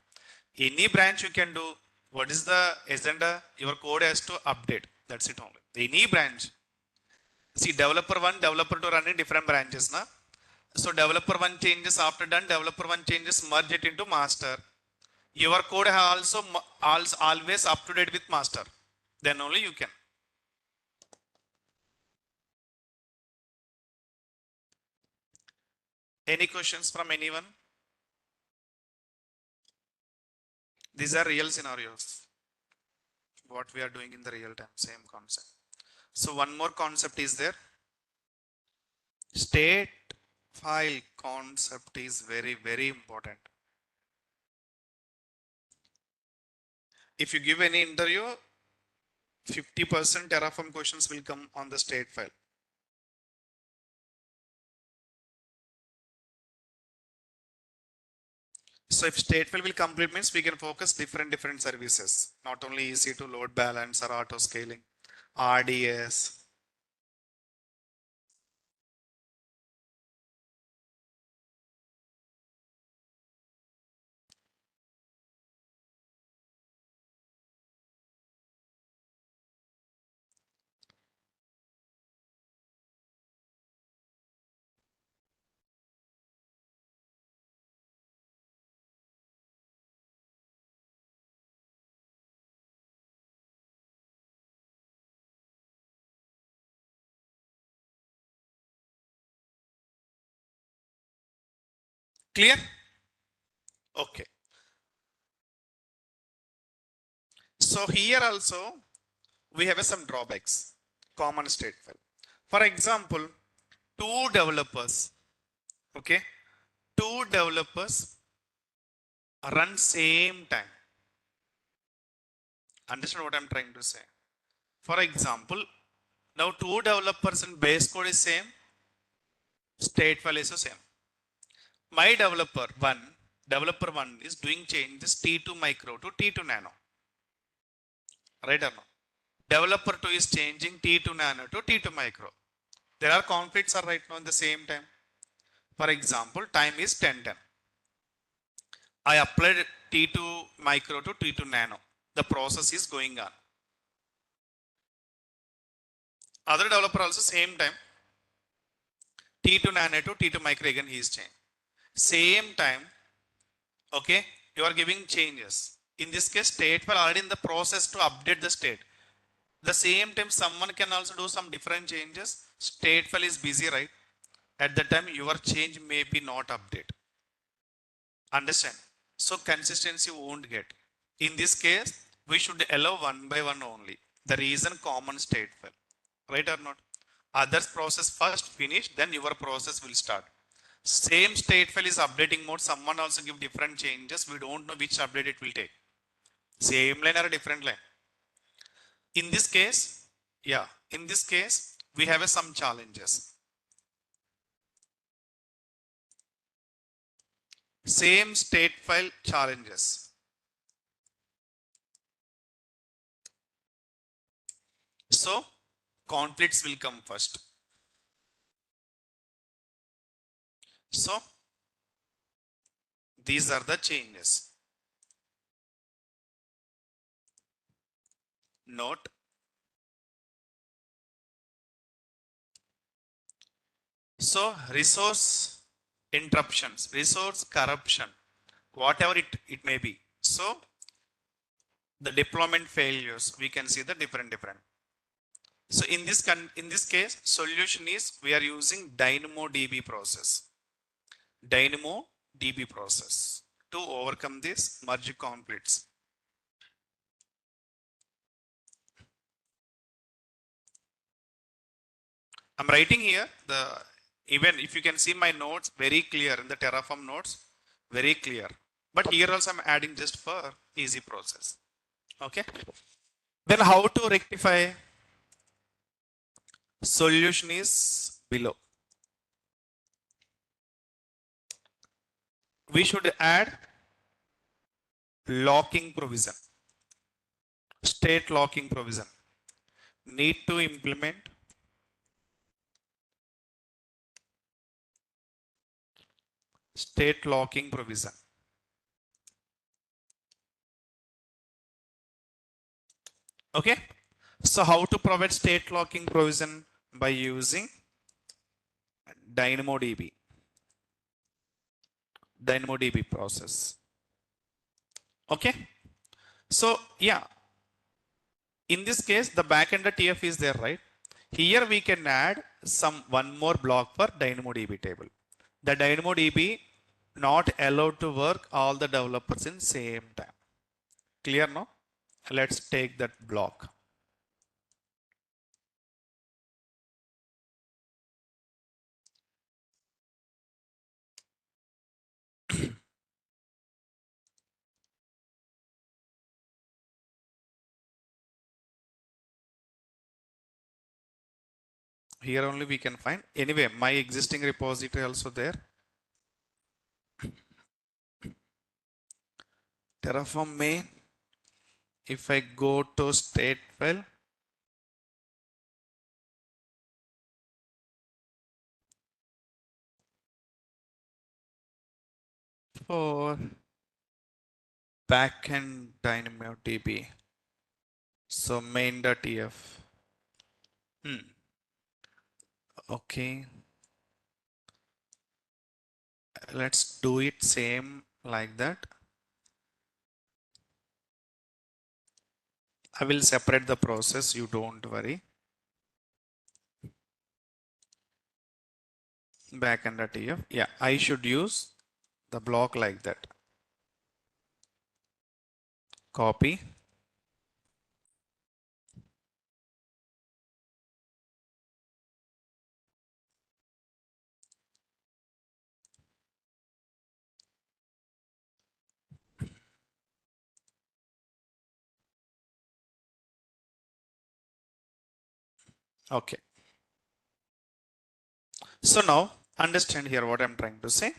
Any branch you can do. What is the agenda? Your code has to update. That's it only. Any branch. See, developer 1, developer 2 running different branches. Na? So developer 1 changes after done. Developer 1 changes, merge it into master. Your code also always up to date with master. Then only you can. Any questions from anyone? These are real scenarios. What we are doing in the real time, same concept. So one more concept is there. State file concept is very, very important. If you give any interview, 50% Terraform questions will come on the state file. So if stateful will complete means we can focus different services, not only EC2 load balancer, auto scaling, RDS. Clear? Okay. So here also we have some drawbacks. Common state file. For example, two developers. Okay. Two developers run same time. Understand what I'm trying to say? For example, now two developers in base code is same, state file is the same. My developer one is doing changes T2 micro to T2 nano. Right or no? Developer 2 is changing T2 nano to T2 micro. There are conflicts are right now in the same time. For example, time is 10:10. I applied T2 micro to T2 nano. The process is going on. Other developer also same time. T2 nano to T2 micro again he is changing. Same time, okay, you are giving changes. In this case, state file already in the process to update the state. The same time, someone can also do some different changes. State file is busy, right? At the time, your change may be not update. Understand? So consistency won't get. In this case, we should allow one by one only. The reason common state file, right or not? Others process first finish, then your process will start. Same state file is updating mode. Someone also give different changes. We don't know which update it will take. Same line or a different line. In this case, yeah, in this case, we have some challenges. Same state file challenges. So conflicts will come first. So these are the changes. Note. So resource interruptions, resource corruption, whatever it may be. So the deployment failures, we can see the different. So in this case, solution is we are using DynamoDB process. DynamoDB process to overcome these merge conflicts. I'm writing here even if you can see my notes very clear in the Terraform notes, very clear. But here also I'm adding just for easy process. Okay. Then how to rectify? Solution is below. We should add locking provision, state locking provision. Need to implement state locking provision. Okay. So how to provide state locking provision? By using DynamoDB. DynamoDB process. Okay. So yeah, in this case, the backend TF is there, right? Here we can add one more block for DynamoDB table. The DynamoDB not allowed to work all the developers in same time. Clear now? Let's take that block. Here only we can find. Anyway, my existing repository also there. Terraform main. If I go to state file, for backend DynamoDB. So main.tf. Okay. Let's do it same like that. I will separate the process. You don't worry. Backend.tf. Yeah, I should use the block like that. copy, okay. So now understand here what I'm trying to say.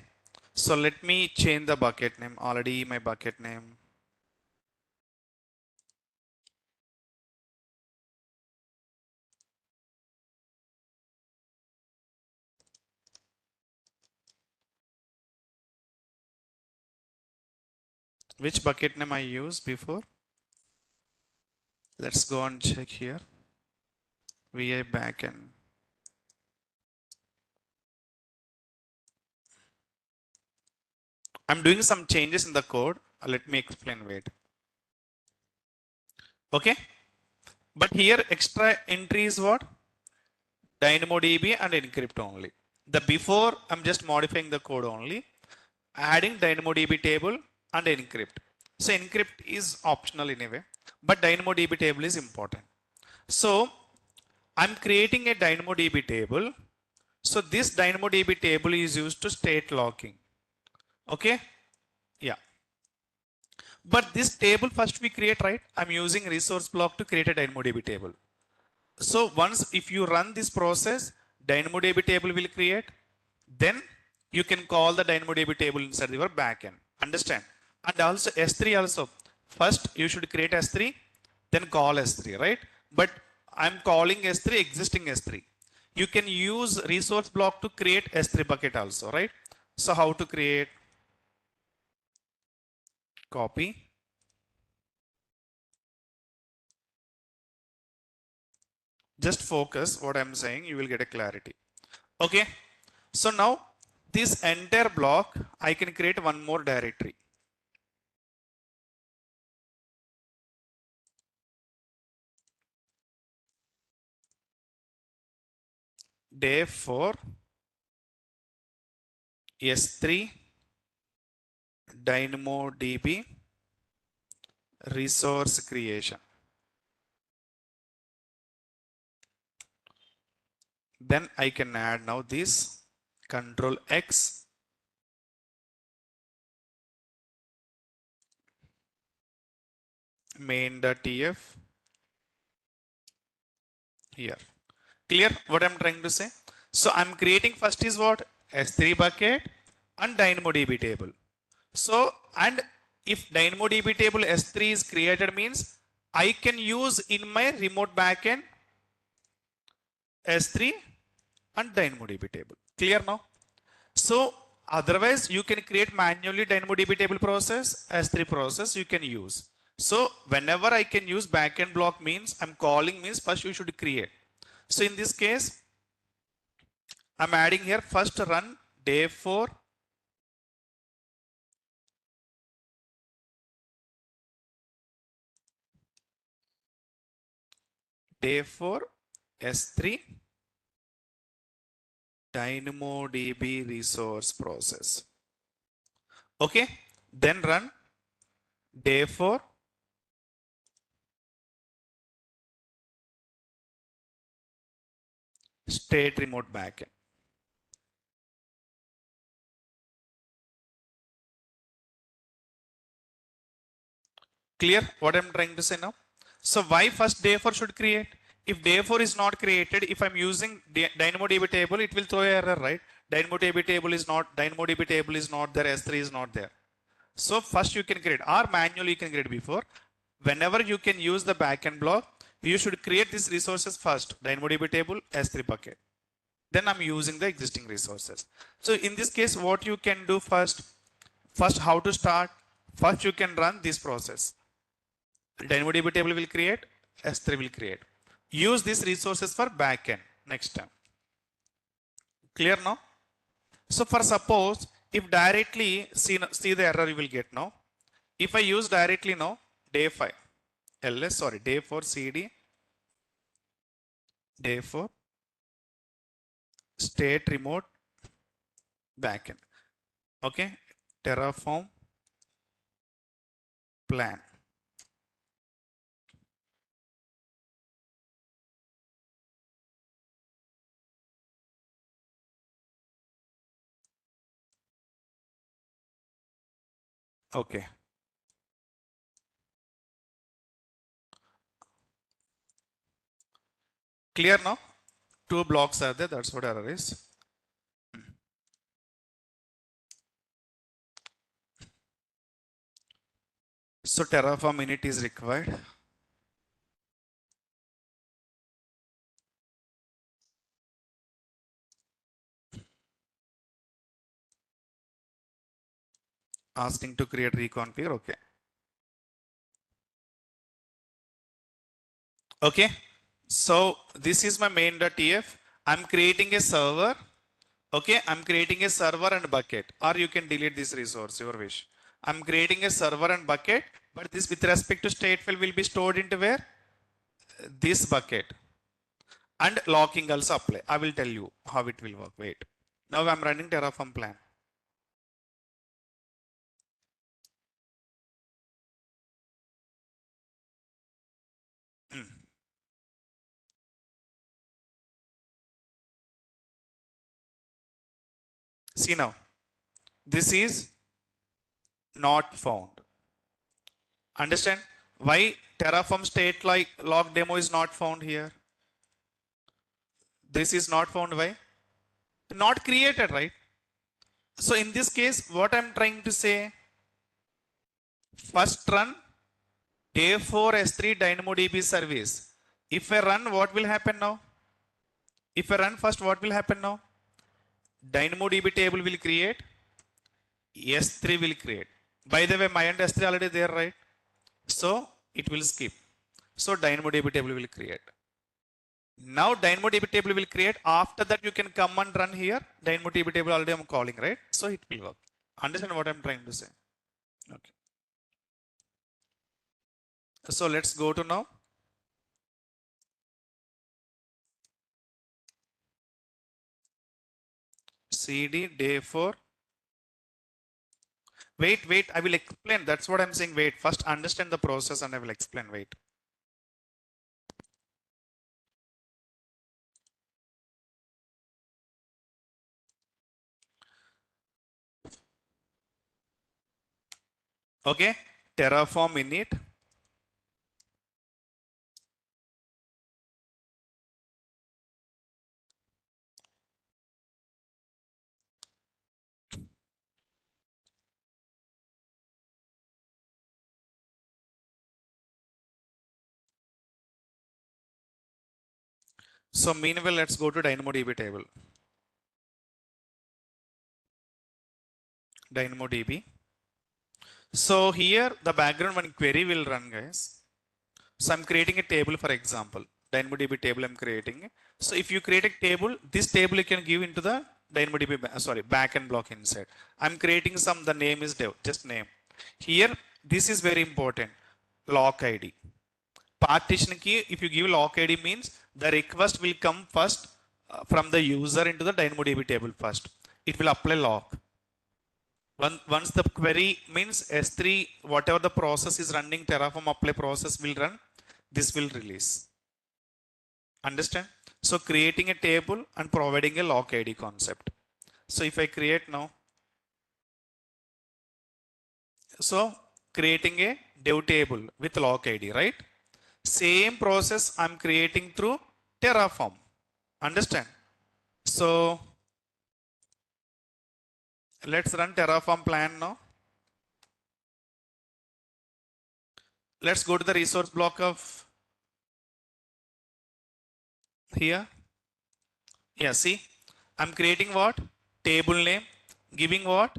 So let me change the bucket name. Already my bucket name. Which bucket name I used before? Let's go and check here. VI backend. I'm doing some changes in the code. Let me explain. Wait. Okay. But here extra entry is what? DynamoDB and encrypt only. The before I'm just modifying the code only, adding DynamoDB table and encrypt. So encrypt is optional anyway, but DynamoDB table is important. So I'm creating a DynamoDB table. So this DynamoDB table is used to state logging. Okay. Yeah. But this table first we create, right? I'm using resource block to create a DynamoDB table. So once if you run this process, DynamoDB table will create. Then you can call the DynamoDB table inside your backend. Understand? And also S3 also. First you should create S3, then call S3, right? But I'm calling S3 existing S3. You can use resource block to create S3 bucket also, right? So how to create? Copy. Just focus what I'm saying, you will get a clarity. Okay. So now this entire block, I can create one more directory. Day 4 S3 DynamoDB resource creation. Then I can add now this control X main.tf here. Clear what I'm trying to say? So I'm creating first is what? S3 bucket and DynamoDB table. So, and if DynamoDB table S3 is created means I can use in my remote backend S3 and DynamoDB table. Clear now? So otherwise you can create manually DynamoDB table process, S3 process you can use. So whenever I can use backend block means I'm calling means first you should create. So in this case, I'm adding here first run day 4 day 4 S3 DynamoDB resource process. Okay, then run day 4 state remote backend. Clear what I'm trying to say now? So why first day 4 should create? If day 4 is not created, if I'm using DynamoDB table, it will throw error, right? DynamoDB table is not there, S3 is not there. So first you can create, or manually you can create before. Whenever you can use the backend block, you should create these resources first, DynamoDB table, S3 bucket. Then I'm using the existing resources. So in this case, what you can do first how to start? First you can run this process. DynamoDB table will create, S3 will create. Use these resources for backend next time. Clear now? So for suppose if directly see the error you will get now. If I use directly now day 5 ls day 4 cd day 4 state remote backend. Okay, Terraform plan. Okay. Clear now? Two blocks are there. That's what error is. So Terraform init is required. Asking to create reconfigure. Okay. Okay. So this is my main.tf. I'm creating a server. Okay. I'm creating a server and bucket, or you can delete this resource, your wish. I'm creating a server and bucket, but this with respect to stateful will be stored into where? This bucket. And locking also apply. I will tell you how it will work. Wait. Now I'm running Terraform plan. Hmm. See now, this is not found. Understand why Terraform state like log demo is not found here? This is not found. Why? Not created, right? So in this case, what I'm trying to say, first run day 4 S3 DynamoDB service. If I run, what will happen now? If I run first, what will happen now? DynamoDB table will create, S3 will create. By the way, my and S3 already there, right? So it will skip. So DynamoDB table will create. Now DynamoDB table will create. After that, you can come and run here. DynamoDB table already I'm calling, right? So it will work. Understand what I'm trying to say? Okay. So let's go to now. CD day 4. Wait, I will explain. That's what I'm saying. Wait, first understand the process and I will explain. Wait. Okay. Terraform init. So meanwhile, let's go to DynamoDB table. DynamoDB. So here the background one query will run, guys. So I'm creating a table, for example, DynamoDB table I'm creating. So if you create a table, this table you can give into the DynamoDB, backend block inside. I'm creating some, the name is dev, just name. Here, this is very important, lock ID. Partition key, if you give lock ID means the request will come first from the user into the DynamoDB table first. It will apply lock. Once the query means S3, whatever the process is running, Terraform apply process will run, this will release. Understand? So creating a table and providing a lock ID concept. So if I create now, so creating a dev table with lock ID, right? Same process I'm creating through Terraform. Understand? So let's run Terraform plan now. Let's go to the resource block of here. Yeah, see, I'm creating what? Table name, giving what?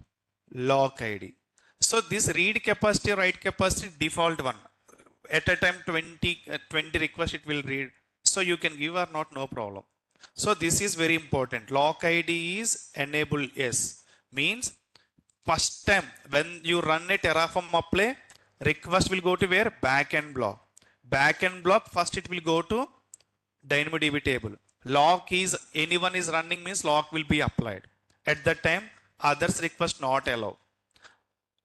Lock ID. So this read capacity, write capacity, default one. At a time 20 requests it will read. So you can give or not, no problem. So this is very important. Lock ID is enable yes. Means first time when you run a Terraform apply, request will go to where? Backend block. Backend block, first it will go to DynamoDB table. Lock is, anyone is running means lock will be applied. At that time, others request not allow.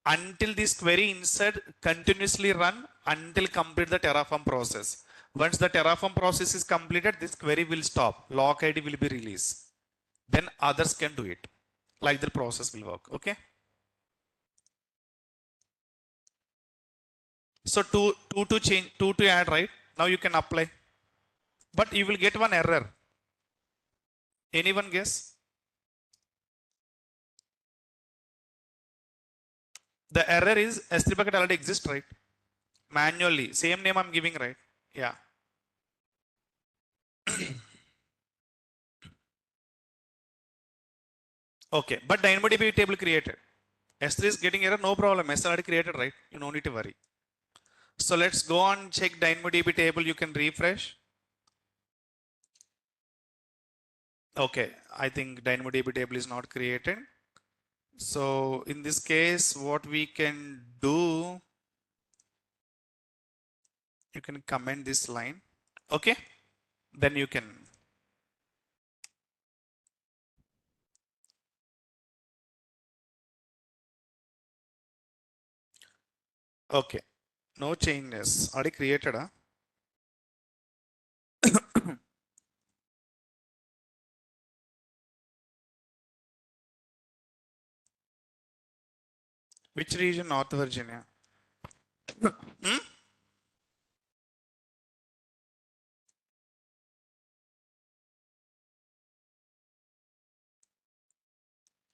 Until this query inside continuously run until complete the Terraform process. Once the Terraform process is completed, this query will stop. Lock ID will be released. Then others can do it. Like the process will work. Okay. So two to change, two to add, right? Now you can apply. But you will get one error. Anyone guess? The error is S3 bucket already exists, right? Manually. Same name I'm giving, right? Yeah. Okay. But DynamoDB table created. S3 is getting error, no problem. S already created, right? You don't need to worry. So let's go on check DynamoDB table. You can refresh. Okay. I think DynamoDB table is not created. So in this case, what we can do, you can comment this line. Okay. Then you can. Okay. No changes. Already created. Huh? Which region? North Virginia. Hmm?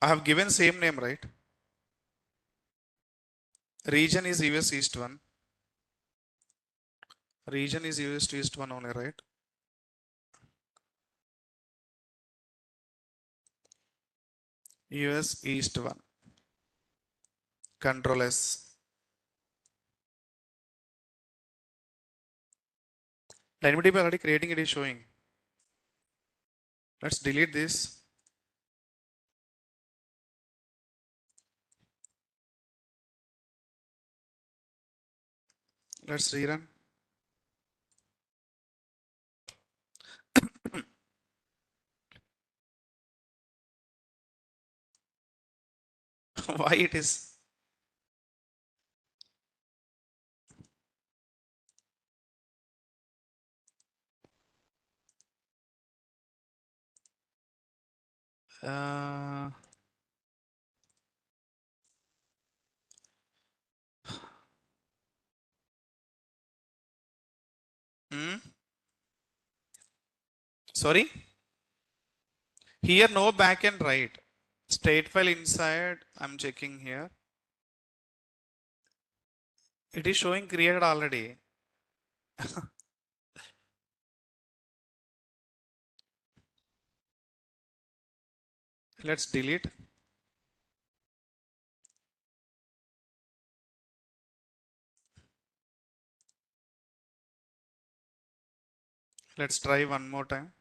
I have given same name, right? Region is US East 1. Region is US East 1 only, right? US East 1. Control S. DynamoDB already creating it is showing. Let's delete this. Let's rerun. Why it is? Uh, hmm? Sorry? Here no backend, right? State file inside. I'm checking here. It is showing created already. Let's delete. Let's try one more time.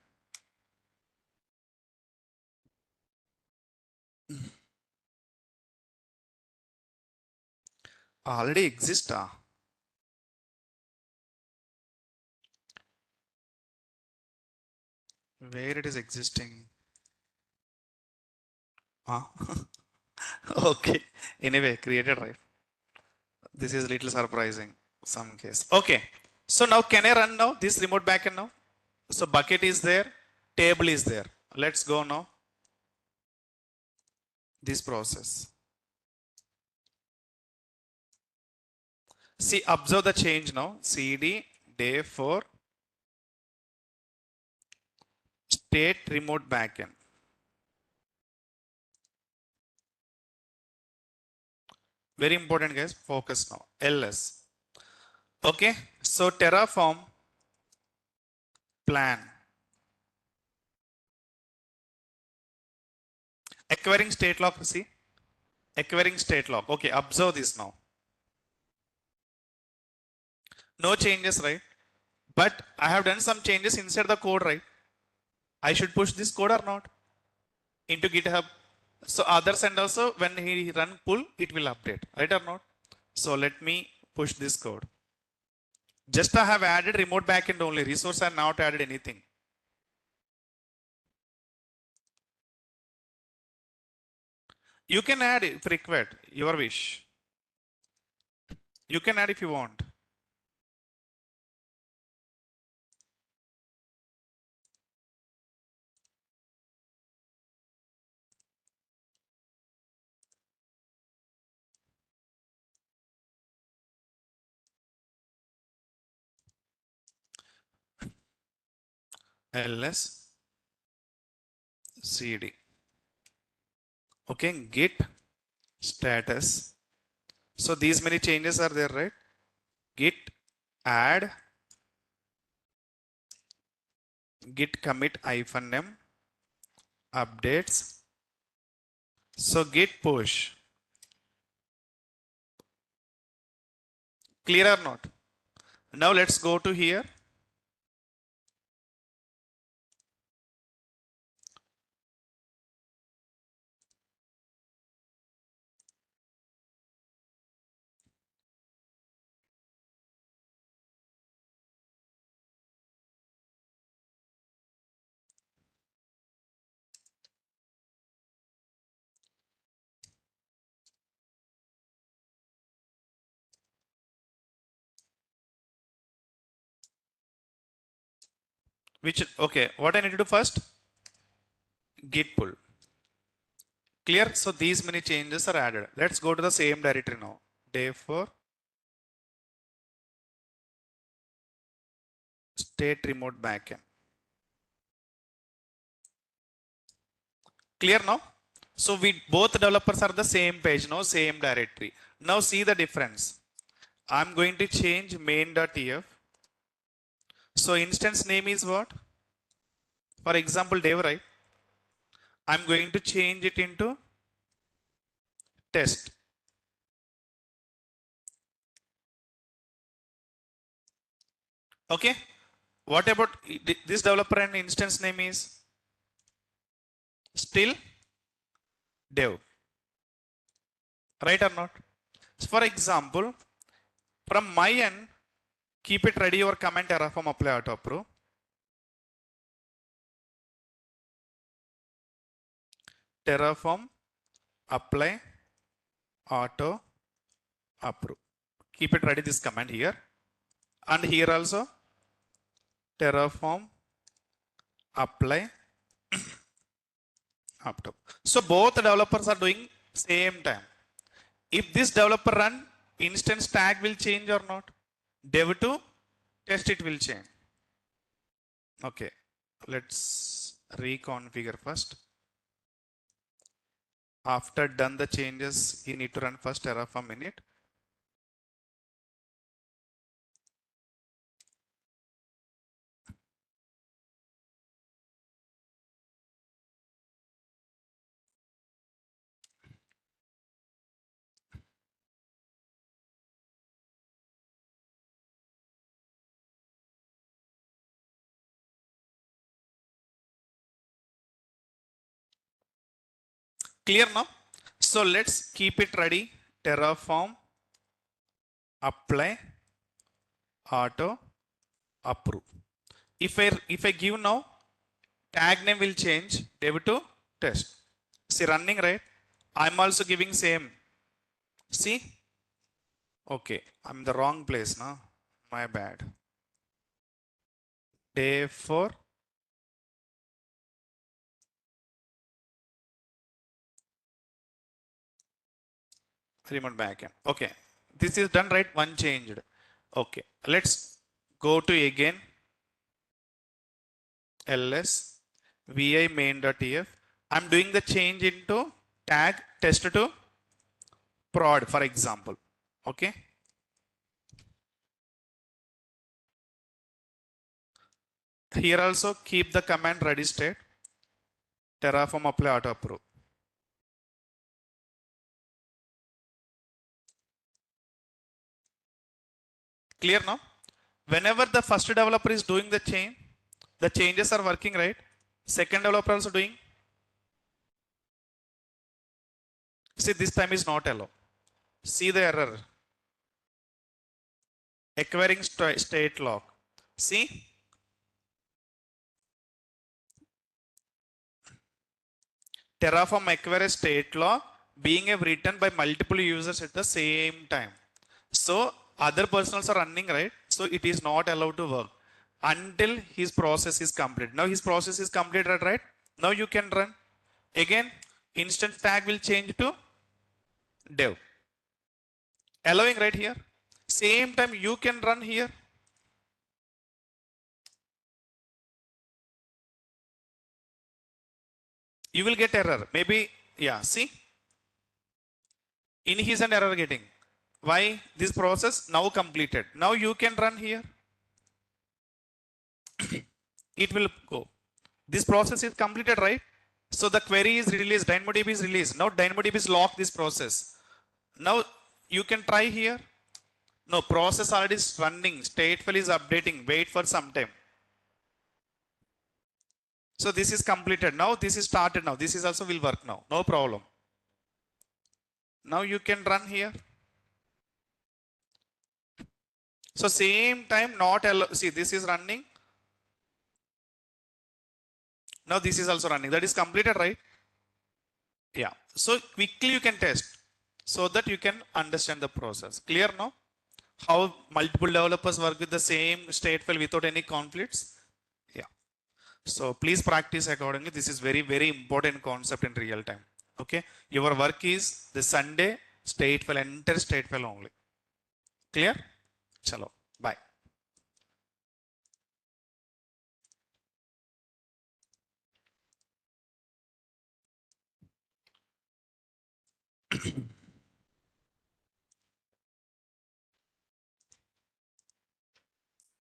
Already exists. Where it is existing? Ah. Okay. Anyway, created, right? This is little surprising. Some case. Okay. So now can I run now this remote backend now? So bucket is there, table is there. Let's go now. This process. See, observe the change now. CD day 4 state remote backend. Very important, guys. Focus now. LS. Okay. So Terraform plan. Acquiring state lock. See, acquiring state lock. Okay. Observe this now. No changes, right? But I have done some changes inside the code, right? I should push this code or not into GitHub. So others and also when he run pull, it will update, right or not? So let me push this code. Just I have added remote backend only. Resource I have not added anything. You can add if required, your wish. You can add if you want. ls cd. Okay, git status. So these many changes are there, right? Git add, git commit -m, updates. So git push. Clear or not? Now let's go to here. Which, okay, what I need to do first? Git pull. Clear? So these many changes are added. Let's go to the same directory now. Day 4. State remote backend. Clear now? So we both developers are the same page, no same directory. Now see the difference. I'm going to change main.tf. So instance name is what? For example, Dev, right? I'm going to change it into test. Okay. What about this developer and instance name is still Dev. Right or not? For example, from my end, keep it ready your comment Terraform apply auto approve. Terraform apply auto approve. Keep it ready this command here. And here also Terraform apply auto. So both developers are doing same time. If this developer run, instance tag will change or not? Dev to test it will change. Okay, let's reconfigure first. After done the changes, you need to run first Terraform init. Clear now? So let's keep it ready. Terraform apply auto approve. If I give now, tag name will change Dev to test. See running, right? I'm also giving same. See? Okay, I'm in the wrong place now. My bad. Day 4. Remote backend. Okay, this is done, right? One changed. Okay, let's go to again ls vi main.tf. I'm doing the change into tag test to prod, for example. Okay. Here also keep the command ready state. Terraform apply auto approve. Clear now? Whenever the first developer is doing the change, the changes are working, right? Second developer also doing. See, this time is not allow. See the error. Acquiring state lock. See? Terraform acquire a state lock being written by multiple users at the same time. So other personals are running, right? So it is not allowed to work until his process is complete. Now his process is completed, right? Now you can run. Again, instance tag will change to dev. Allowing right here. Same time you can run here. You will get error. Maybe, yeah, see, in his and error getting. Why? This process now completed. Now you can run here. It will go. This process is completed, right? So the query is released, DynamoDB is released. Now DynamoDB is locked this process. Now you can try here. No, process already is running, stateful is updating, wait for some time. So this is completed. Now this is started now. This is also will work now. No problem. Now you can run here. So same time not see this is running. Now this is also running. That is completed, right? Yeah. So quickly you can test so that you can understand the process. Clear now? How multiple developers work with the same stateful without any conflicts? Yeah. So please practice accordingly. This is very, very important concept in real time. Okay. Your work is the Sunday stateful, enter stateful only. Clear? Chalo. Bye.